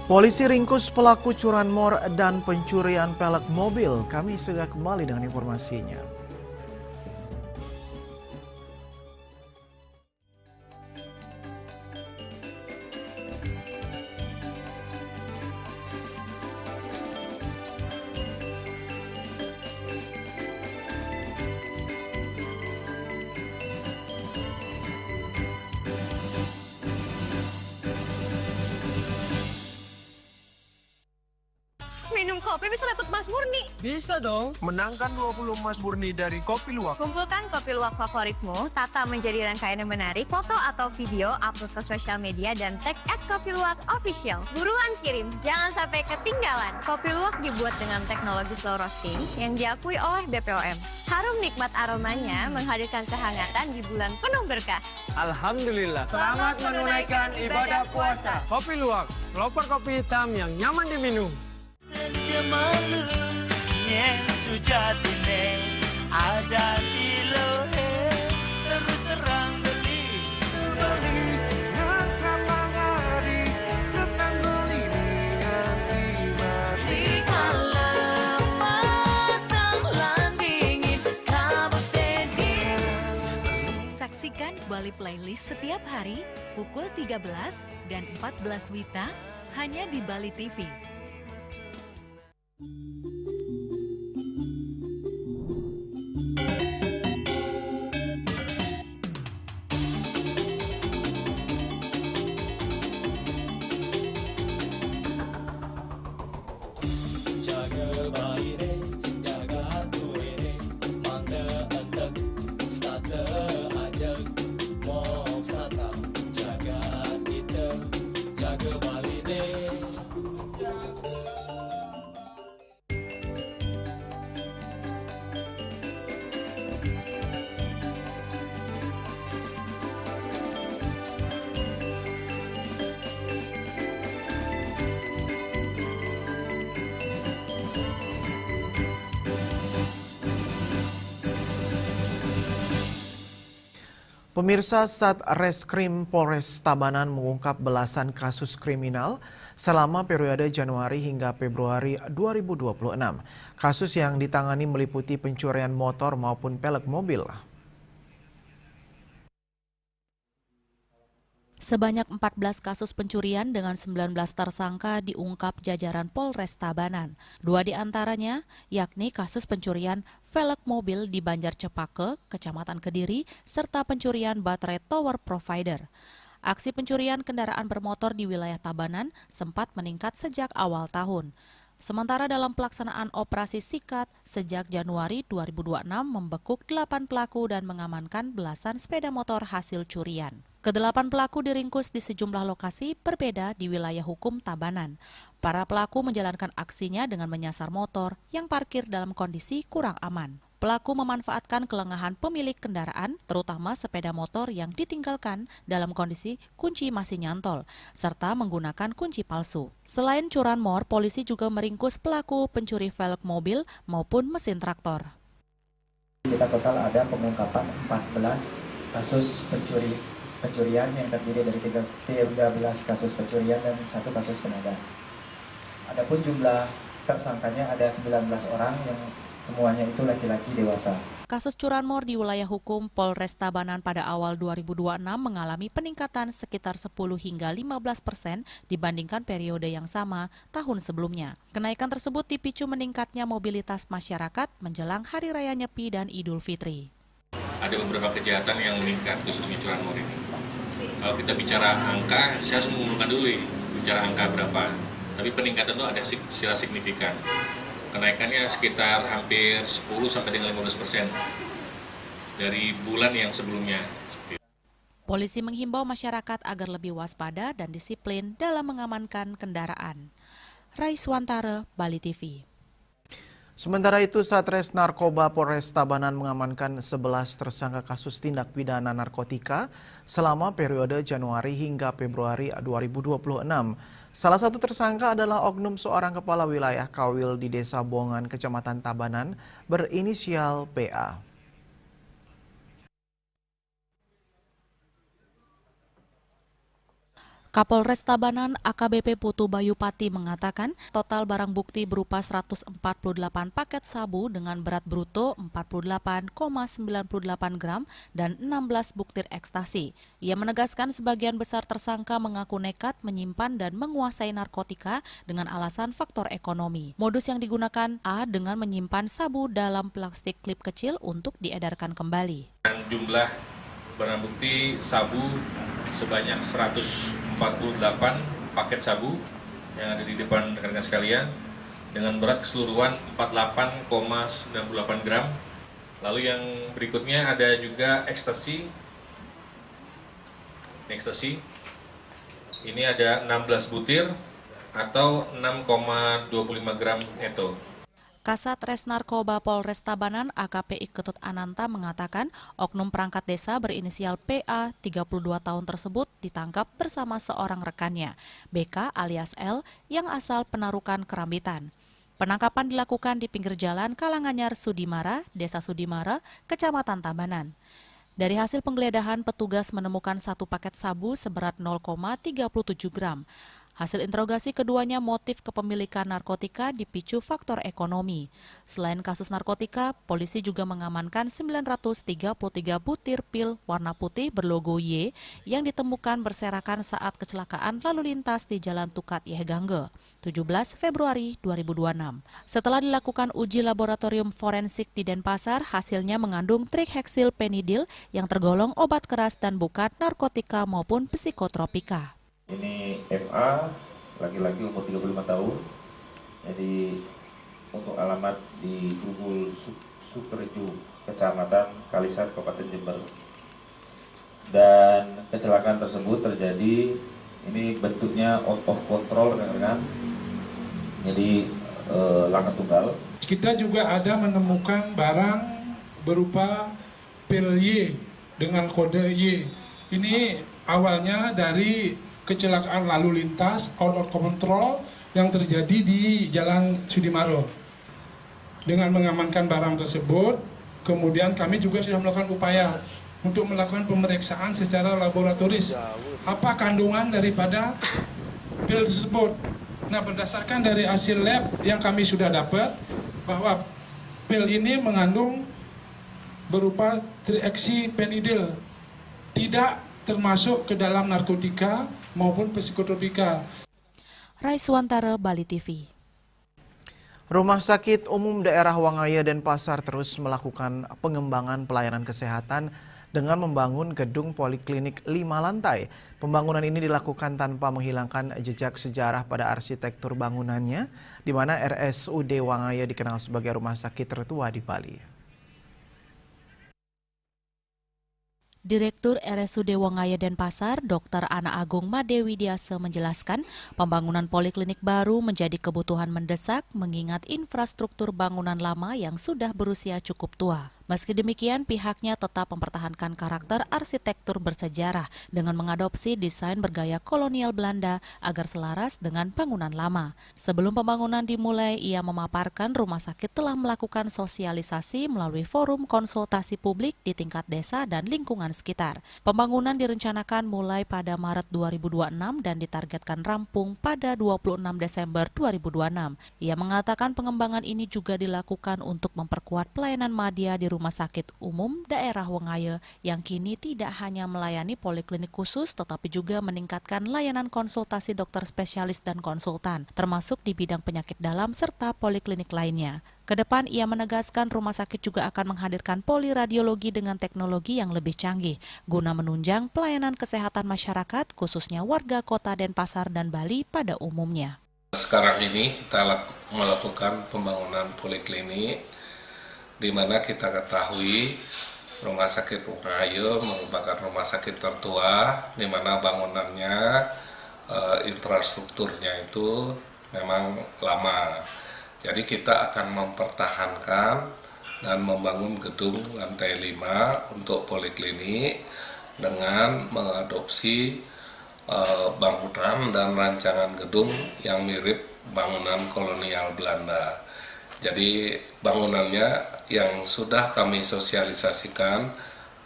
Polisi ringkus pelaku curanmor dan pencurian pelek mobil. Kami segera kembali dengan informasinya. Minum kopi bisa dapat emas murni. Bisa dong. Menangkan 20 emas murni dari Kopi Luwak. Kumpulkan kopi luwak favoritmu, tata menjadi rangkaian yang menarik, foto atau video, upload ke sosial media, dan tag @kopiluwak_official. Buruan kirim, jangan sampai ketinggalan. Kopi luwak dibuat dengan teknologi slow roasting yang diakui oleh BPOM. Harum nikmat aromanya menghadirkan kehangatan di bulan penuh berkah. Alhamdulillah. Selamat menunaikan ibadah puasa. Kopi Luwak, pelopor kopi hitam yang nyaman diminum. Cemalunya sujatine ada di lohe terus terang beli yang sama ngari terus dan beli ganti mati kalau matang landingin kamu teddy. Saksikan Bali Playlist setiap hari pukul 13 dan 14 WITA hanya di Bali TV. Pemirsa, Satreskrim Polres Tabanan mengungkap belasan kasus kriminal selama periode Januari hingga Februari 2026. Kasus yang ditangani meliputi pencurian motor maupun pelek mobil. Sebanyak 14 kasus pencurian dengan 19 tersangka diungkap jajaran Polres Tabanan. 2 diantaranya yakni kasus pencurian velg mobil di Banjar Cepake, Kecamatan Kediri, serta pencurian baterai tower provider. Aksi pencurian kendaraan bermotor di wilayah Tabanan sempat meningkat sejak awal tahun. Sementara dalam pelaksanaan operasi Sikat sejak Januari 2026 membekuk 8 pelaku dan mengamankan belasan sepeda motor hasil curian. Ke-8 pelaku diringkus di sejumlah lokasi berbeda di wilayah hukum Tabanan. Para pelaku menjalankan aksinya dengan menyasar motor yang parkir dalam kondisi kurang aman. Pelaku memanfaatkan kelengahan pemilik kendaraan, terutama sepeda motor yang ditinggalkan dalam kondisi kunci masih nyantol, serta menggunakan kunci palsu. Selain curanmor, polisi juga meringkus pelaku pencuri velg mobil maupun mesin traktor. Kita total ada pengungkapan 14 kasus pencurian yang terdiri dari 13 kasus pencurian dan 1 kasus penodaan. Adapun jumlah tersangkanya ada 19 orang yang semuanya itu laki-laki dewasa. Kasus curanmor di wilayah hukum Polres Tabanan pada awal 2026 mengalami peningkatan sekitar 10 hingga 15% dibandingkan periode yang sama tahun sebelumnya. Kenaikan tersebut dipicu meningkatnya mobilitas masyarakat menjelang Hari Raya Nyepi dan Idul Fitri. Ada beberapa kejahatan yang meningkat khususnya curanmor ini. Kalau kita bicara angka, saya harus mengumpulkan dulu bicara angka berapa. Tapi peningkatan itu ada secara signifikan. Kenaikannya sekitar hampir 10 sampai dengan 15% dari bulan yang sebelumnya. Polisi menghimbau masyarakat agar lebih waspada dan disiplin dalam mengamankan kendaraan. Raiswantara, Bali TV. Sementara itu, Satres Narkoba Polres Tabanan mengamankan 11 tersangka kasus tindak pidana narkotika selama periode Januari hingga Februari 2026. Salah satu tersangka adalah oknum seorang kepala wilayah Kawil di Desa Bongan, Kecamatan Tabanan, berinisial PA. Kapolres Tabanan AKBP Putu Bayupati mengatakan total barang bukti berupa 148 paket sabu dengan berat bruto 48,98 gram dan 16 butir ekstasi. Ia menegaskan sebagian besar tersangka mengaku nekat menyimpan dan menguasai narkotika dengan alasan faktor ekonomi. Modus yang digunakan A dengan menyimpan sabu dalam plastik klip kecil untuk diedarkan kembali. Jumlah barang bukti sabu sebanyak 148 paket sabu yang ada di depan rekan-rekan sekalian dengan berat keseluruhan 48,98 gram. Lalu yang berikutnya ada juga ekstasi. Ini ada 16 butir atau 6,25 gram neto. Kasat Res Narkoba Polres Tabanan AKPI Ketut Ananta mengatakan oknum perangkat desa berinisial PA 32 tahun tersebut ditangkap bersama seorang rekannya, BK alias L, yang asal Penarukan Kerambitan. Penangkapan dilakukan di pinggir jalan Kalanganyar Sudimara, Desa Sudimara, Kecamatan Tabanan. Dari hasil penggeledahan, petugas menemukan satu paket sabu seberat 0,37 gram. Hasil interogasi keduanya, motif kepemilikan narkotika dipicu faktor ekonomi. Selain kasus narkotika, polisi juga mengamankan 933 butir pil warna putih berlogo Y yang ditemukan berserakan saat kecelakaan lalu lintas di Jalan Tukat Yehgangge, 17 Februari 2026. Setelah dilakukan uji laboratorium forensik di Denpasar, hasilnya mengandung triheksylpenidil yang tergolong obat keras dan bukan narkotika maupun psikotropika. Ini FA, laki-laki umur 35 tahun, jadi untuk alamat di Grugul Sukerju, Kecamatan Kalisat, Kabupaten Jember. Dan kecelakaan tersebut terjadi, ini bentuknya out of control, rekan-rekan, jadi laka tunggal. Kita juga ada menemukan barang berupa pil Y dengan kode Y. Ini awalnya dari kecelakaan lalu lintas out of control yang terjadi di Jalan Sudimaro. Dengan mengamankan barang tersebut, kemudian kami juga sudah melakukan upaya untuk melakukan pemeriksaan secara laboratoris. Apa kandungan daripada pil tersebut? Nah, berdasarkan dari hasil lab yang kami sudah dapat, bahwa pil ini mengandung berupa triheksylpenidil, tidak termasuk ke dalam narkotika maupun psikotropika. Raiswantara, Bali TV. Rumah Sakit Umum Daerah Wangaya Denpasar terus melakukan pengembangan pelayanan kesehatan dengan membangun gedung poliklinik 5 lantai. Pembangunan ini dilakukan tanpa menghilangkan jejak sejarah pada arsitektur bangunannya, di mana RSUD Wangaya dikenal sebagai rumah sakit tertua di Bali. Direktur RSUD Wangaya Denpasar, Dr. Ana Agung Madewidiase menjelaskan, pembangunan poliklinik baru menjadi kebutuhan mendesak mengingat infrastruktur bangunan lama yang sudah berusia cukup tua. Meski demikian, pihaknya tetap mempertahankan karakter arsitektur bersejarah dengan mengadopsi desain bergaya kolonial Belanda agar selaras dengan bangunan lama. Sebelum pembangunan dimulai, ia memaparkan rumah sakit telah melakukan sosialisasi melalui forum konsultasi publik di tingkat desa dan lingkungan sekitar. Pembangunan direncanakan mulai pada Maret 2026 dan ditargetkan rampung pada 26 Desember 2026. Ia mengatakan pengembangan ini juga dilakukan untuk memperkuat pelayanan madya di Rumah Sakit Umum Daerah Wengaye yang kini tidak hanya melayani poliklinik khusus tetapi juga meningkatkan layanan konsultasi dokter spesialis dan konsultan, termasuk di bidang penyakit dalam serta poliklinik lainnya. Kedepan ia menegaskan rumah sakit juga akan menghadirkan poliradiologi dengan teknologi yang lebih canggih guna menunjang pelayanan kesehatan masyarakat khususnya warga Kota Denpasar dan Bali pada umumnya. Sekarang ini kita melakukan pembangunan poliklinik di mana kita ketahui Rumah Sakit Wengaye merupakan rumah sakit tertua di mana bangunannya infrastrukturnya itu memang lama. Jadi kita akan mempertahankan dan membangun gedung lantai 5 untuk poliklinik dengan mengadopsi bangunan dan rancangan gedung yang mirip bangunan kolonial Belanda. Jadi bangunannya yang sudah kami sosialisasikan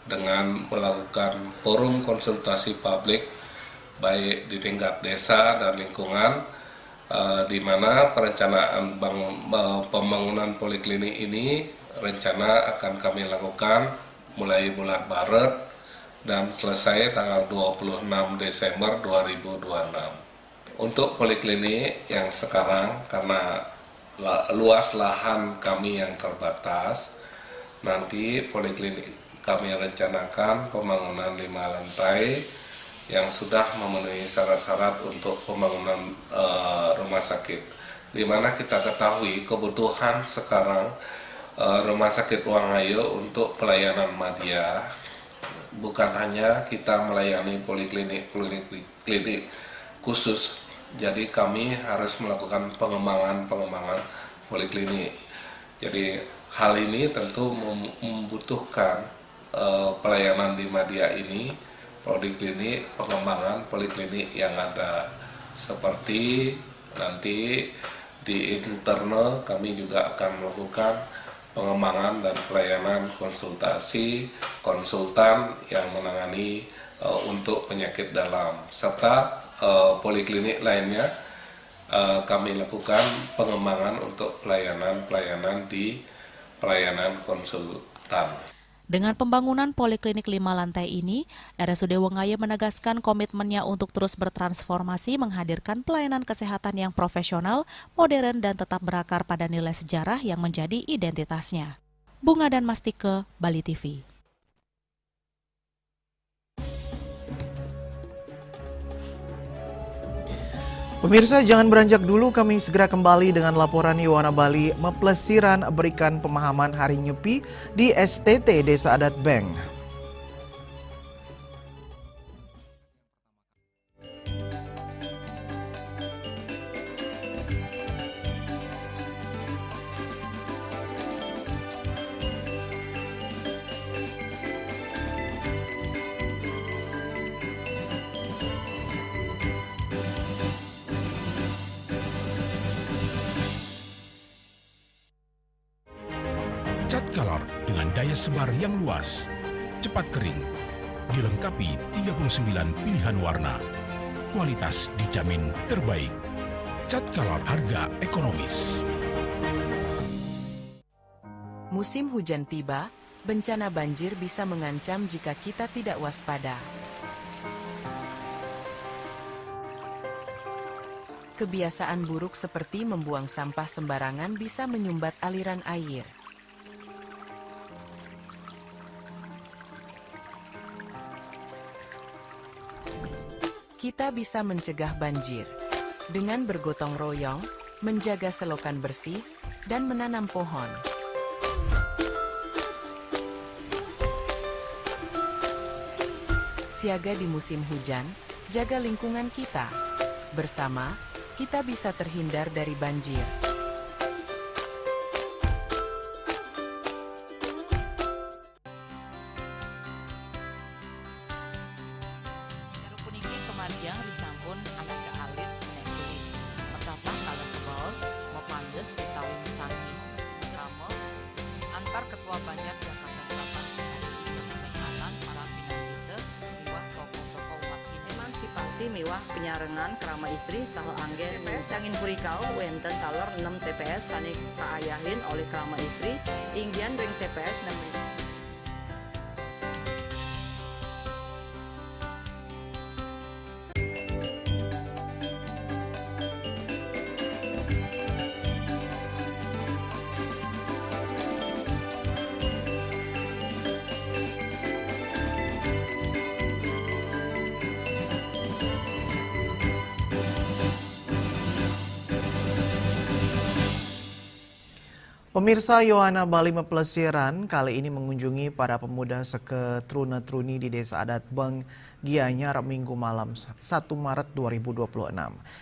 dengan melakukan forum konsultasi publik baik di tingkat desa dan lingkungan, di mana perencanaan pembangunan poliklinik ini rencana akan kami lakukan mulai bulan Maret dan selesai tanggal 26 Desember 2026. Untuk poliklinik yang sekarang karena luas lahan kami yang terbatas, nanti poliklinik kami rencanakan pembangunan 5 lantai yang sudah memenuhi syarat-syarat untuk pembangunan rumah sakit. Di mana kita ketahui kebutuhan sekarang Rumah Sakit Wengaye untuk pelayanan madya. Bukan hanya kita melayani poliklinik khusus, jadi kami harus melakukan pengembangan poliklinik. Jadi hal ini tentu membutuhkan pelayanan di madya ini, poliklinik, pengembangan poliklinik yang ada. Seperti nanti di internal kami juga akan melakukan pengembangan dan pelayanan konsultasi konsultan yang menangani untuk penyakit dalam serta poliklinik lainnya kami lakukan pengembangan untuk pelayanan di pelayanan konsultan. Dengan pembangunan poliklinik 5 lantai ini, RSUD Wengaye menegaskan komitmennya untuk terus bertransformasi menghadirkan pelayanan kesehatan yang profesional, modern, dan tetap berakar pada nilai sejarah yang menjadi identitasnya. Bunga dan Mastike, Bali TV. Pemirsa, jangan beranjak dulu, kami segera kembali dengan laporan Yuwana Bali Mepelesiran berikan pemahaman Hari Nyepi di STT Desa Adat Beng. Cat Color dengan daya sebar yang luas, cepat kering, dilengkapi 39 pilihan warna. Kualitas dijamin terbaik. Cat Color harga ekonomis. Musim hujan tiba, bencana banjir bisa mengancam jika kita tidak waspada. Kebiasaan buruk seperti membuang sampah sembarangan bisa menyumbat aliran air. Kita bisa mencegah banjir dengan bergotong royong, menjaga selokan bersih, dan menanam pohon. Siaga di musim hujan, jaga lingkungan kita. Bersama, kita bisa terhindar dari banjir. Yang disampun agak alit kulit. Betapa kalau kebaos, mepandes utawi mesangi, mesin drama, antar Ketua Banjar Jakarta Selatan hari di Jakarta Selatan para pindah liwah tokoh-tokoh umat ini emansipasi lokasi miwah penyarengan kerama istri saha anggen cangin purikau wenten taler 6 TPS tani kaayahin oleh kerama istri inggian ring TPS 6. Pemirsa, Yohana Bali Mepelesiran kali ini mengunjungi para pemuda seke Truna-Truni di Desa Adat Beng Gianyar Minggu malam 1 Maret 2026.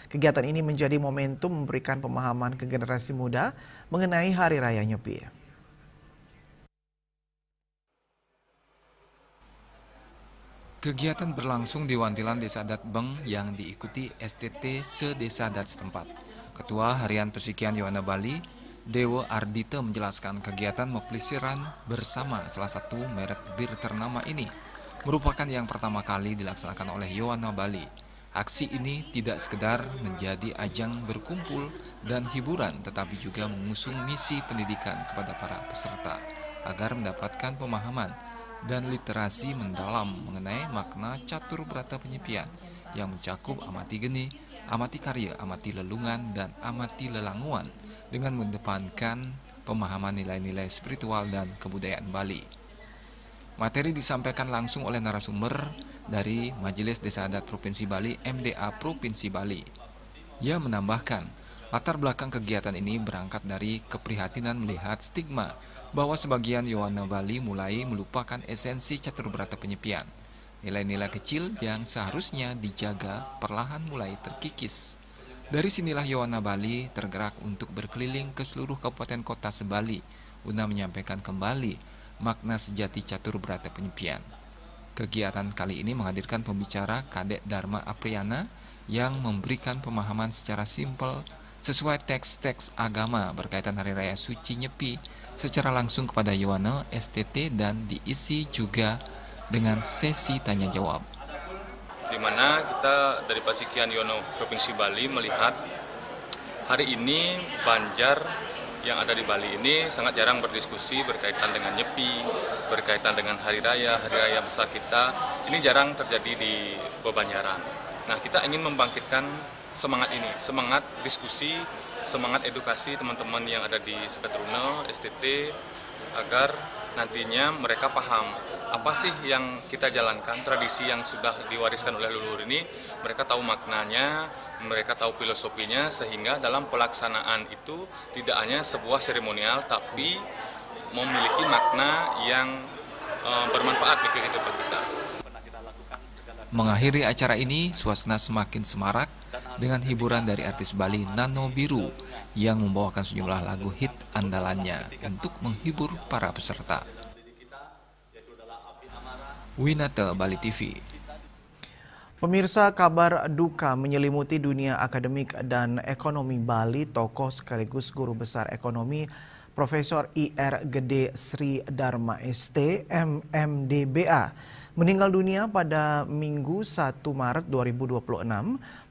Kegiatan ini menjadi momentum memberikan pemahaman ke generasi muda mengenai Hari Raya Nyepi. Kegiatan berlangsung di Wantilan Desa Adat Beng yang diikuti STT se-Desa Adat setempat. Ketua Harian Pesikian Yohana Bali, Dewa Ardita menjelaskan kegiatan mepelesiran bersama salah satu merek bir ternama ini merupakan yang pertama kali dilaksanakan oleh Yohana Bali. Aksi ini tidak sekedar menjadi ajang berkumpul dan hiburan, tetapi juga mengusung misi pendidikan kepada para peserta agar mendapatkan pemahaman dan literasi mendalam mengenai makna catur berata penyepian yang mencakup amati geni, amati karya, amati lelungan, dan amati lelanguan dengan mengedepankan pemahaman nilai-nilai spiritual dan kebudayaan Bali. Materi disampaikan langsung oleh narasumber dari Majelis Desa Adat Provinsi Bali, MDA Provinsi Bali. Ia menambahkan, latar belakang kegiatan ini berangkat dari keprihatinan melihat stigma bahwa sebagian Yohana Bali mulai melupakan esensi catur berata penyepian. Nilai-nilai kecil yang seharusnya dijaga perlahan mulai terkikis. Dari sinilah Yohana Bali tergerak untuk berkeliling ke seluruh kabupaten kota se-Bali guna menyampaikan kembali makna sejati catur berata penyepian. Kegiatan kali ini menghadirkan pembicara Kadek Dharma Apriana yang memberikan pemahaman secara simpel sesuai teks-teks agama berkaitan Hari Raya Suci Nyepi secara langsung kepada Yohana STT dan diisi juga dengan sesi tanya jawab. Di mana kita dari Pesikian Yono Provinsi Bali melihat hari ini Banjar yang ada di Bali ini sangat jarang berdiskusi berkaitan dengan Nyepi, berkaitan dengan hari raya besar kita. Ini jarang terjadi di Banjaran. Nah, kita ingin membangkitkan semangat ini, semangat diskusi, semangat edukasi teman-teman yang ada di Sepetruna, STT, agar nantinya mereka paham apa sih yang kita jalankan, tradisi yang sudah diwariskan oleh leluhur ini, mereka tahu maknanya, mereka tahu filosofinya, sehingga dalam pelaksanaan itu tidak hanya sebuah seremonial, tapi memiliki makna yang bermanfaat bagi kehidupan kita. Mengakhiri acara ini, suasana semakin semarak dengan hiburan dari artis Bali Nano Biru yang membawakan sejumlah lagu hit andalannya untuk menghibur para peserta. Winata, Bali TV. Pemirsa, kabar duka menyelimuti dunia akademik dan ekonomi Bali. Tokoh sekaligus guru besar ekonomi Profesor IR Gede Sri Dharma ST MMDBA meninggal dunia pada Minggu 1 Maret 2026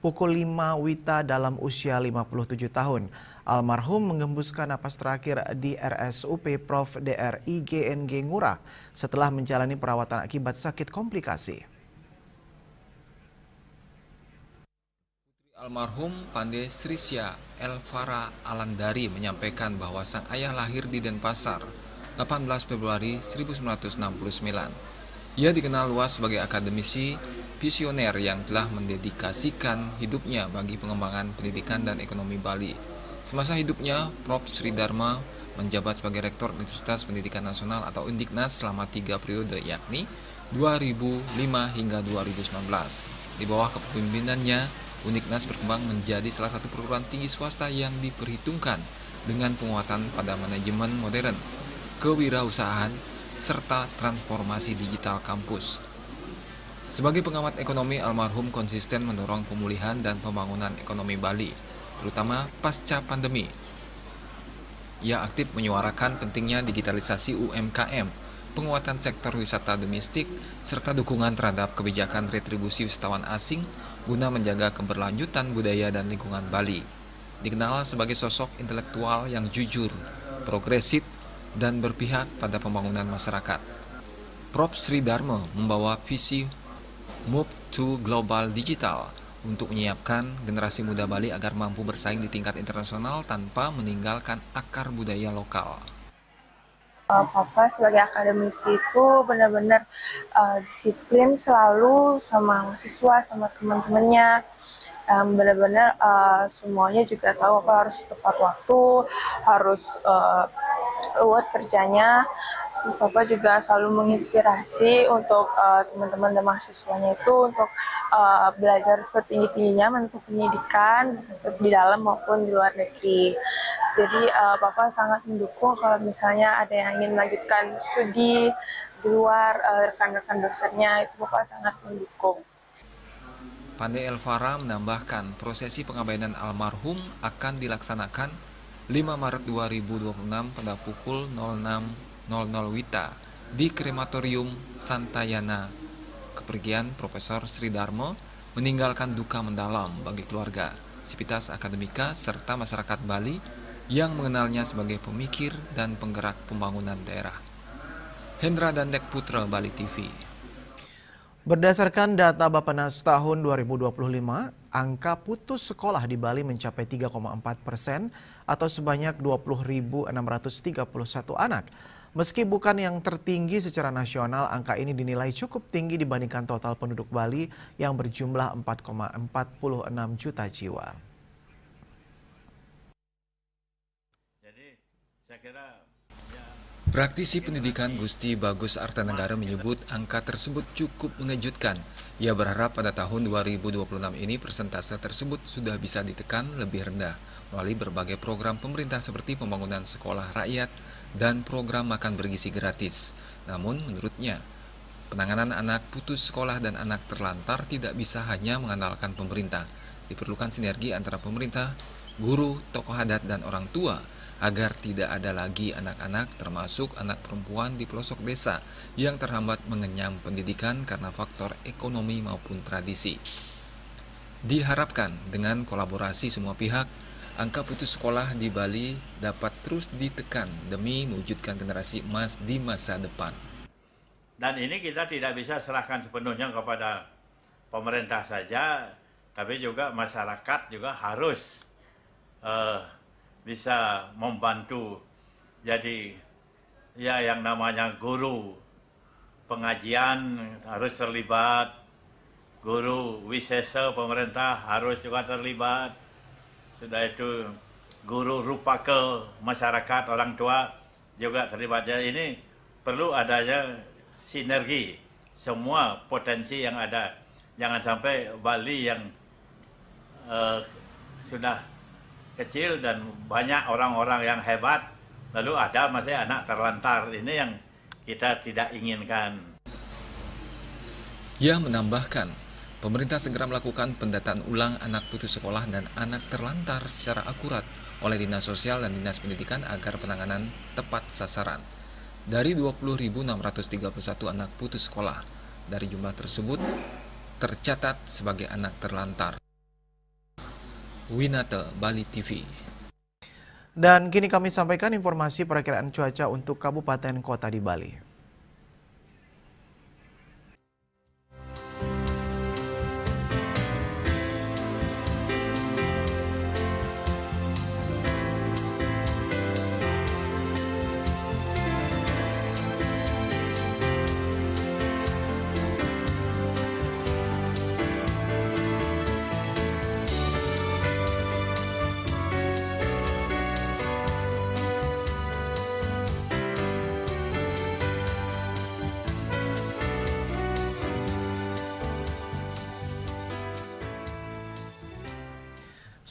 pukul 5 WITA dalam usia 57 tahun. Almarhum menggembuskan napas terakhir di RSUP Prof. Dr. IGNG Ngurah setelah menjalani perawatan akibat sakit komplikasi. Almarhum Pande Srisya Elvara Alandari menyampaikan bahwa sang ayah lahir di Denpasar 18 Februari 1969. Ia dikenal luas sebagai akademisi visioner yang telah mendedikasikan hidupnya bagi pengembangan pendidikan dan ekonomi Bali. Semasa hidupnya, Prof. Sri Dharma menjabat sebagai Rektor Universitas Pendidikan Nasional atau Undiknas selama 3 periode, yakni 2005 hingga 2019. Di bawah kepemimpinannya, Undiknas berkembang menjadi salah satu perguruan tinggi swasta yang diperhitungkan dengan penguatan pada manajemen modern, kewirausahaan, serta transformasi digital kampus. Sebagai pengamat ekonomi, almarhum konsisten mendorong pemulihan dan pembangunan ekonomi Bali, terutama pasca pandemi. Ia aktif menyuarakan pentingnya digitalisasi UMKM, penguatan sektor wisata domestik, serta dukungan terhadap kebijakan retribusi wisatawan asing guna menjaga keberlanjutan budaya dan lingkungan Bali. Dikenal sebagai sosok intelektual yang jujur, progresif, dan berpihak pada pembangunan masyarakat. Prof. Sri Dharma membawa visi Move to Global Digital untuk menyiapkan generasi muda Bali agar mampu bersaing di tingkat internasional tanpa meninggalkan akar budaya lokal. Papa sebagai akademisi itu benar-benar disiplin selalu sama mahasiswa, sama teman-temannya. Benar-benar semuanya juga tahu apa harus tepat waktu, harus ruwet kerjanya. Terus Papa juga selalu menginspirasi untuk teman-teman dan mahasiswanya itu untuk belajar setinggi-tingginya menuntut pendidikan di dalam maupun di luar negeri. Jadi Papa sangat mendukung kalau misalnya ada yang ingin melanjutkan studi di luar, rekan-rekan dosennya itu Papa sangat mendukung. Pandey Elvara menambahkan prosesi pengabaian almarhum akan dilaksanakan 5 Maret 2026 pada pukul 06.00 WITA di Krematorium Santayana. Kepergian Profesor Sri Dharma meninggalkan duka mendalam bagi keluarga, sivitas akademika, serta masyarakat Bali yang mengenalnya sebagai pemikir dan penggerak pembangunan daerah. Hendra Dandek Putra, Bali TV. Berdasarkan data Bappenas tahun 2025, angka putus sekolah di Bali mencapai 3,4% atau sebanyak 20.631 anak. Meski bukan yang tertinggi secara nasional, angka ini dinilai cukup tinggi dibandingkan total penduduk Bali yang berjumlah 4,46 juta jiwa. Praktisi pendidikan Gusti Bagus Artanegara menyebut angka tersebut cukup mengejutkan. Ia berharap pada tahun 2026 ini persentase tersebut sudah bisa ditekan lebih rendah melalui berbagai program pemerintah seperti pembangunan sekolah rakyat dan program makan bergizi gratis. Namun menurutnya, penanganan anak putus sekolah dan anak terlantar tidak bisa hanya mengandalkan pemerintah. Diperlukan sinergi antara pemerintah, guru, tokoh adat, dan orang tua agar tidak ada lagi anak-anak termasuk anak perempuan di pelosok desa yang terhambat mengenyam pendidikan karena faktor ekonomi maupun tradisi. Diharapkan dengan kolaborasi semua pihak, angka putus sekolah di Bali dapat terus ditekan demi mewujudkan generasi emas di masa depan. Dan ini kita tidak bisa serahkan sepenuhnya kepada pemerintah saja, tapi juga masyarakat juga harus bisa membantu. Jadi ya yang namanya guru pengajian harus terlibat, guru wisesa pemerintah harus juga terlibat. Sudah itu guru rupaka masyarakat, orang tua juga terlibat. Jadi ini perlu adanya sinergi semua potensi yang ada. Jangan sampai Bali yang sudah kecil dan banyak orang-orang yang hebat, lalu ada masih anak terlantar. Ini yang kita tidak inginkan. Ia menambahkan, pemerintah segera melakukan pendataan ulang anak putus sekolah dan anak terlantar secara akurat oleh Dinas Sosial dan Dinas Pendidikan agar penanganan tepat sasaran. Dari 20.631 anak putus sekolah, dari jumlah tersebut tercatat sebagai anak terlantar. Winata, Bali TV. Dan kini kami sampaikan informasi perakiraan cuaca untuk kabupaten kota di Bali.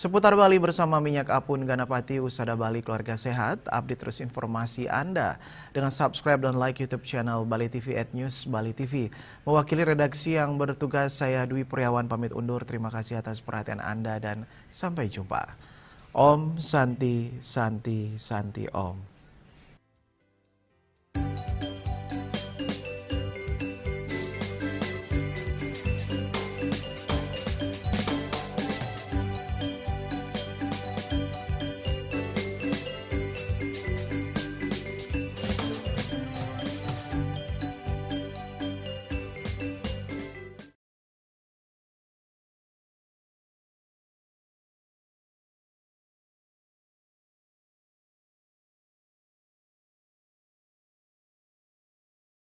Seputar Bali bersama Minyak Apun Ganapati, Usada Bali Keluarga Sehat. Update terus informasi Anda dengan subscribe dan like YouTube channel Bali TV @news Bali TV. Mewakili redaksi yang bertugas, saya Dwi Priawan pamit undur. Terima kasih atas perhatian Anda dan sampai jumpa. Om Santi Santi Santi Om.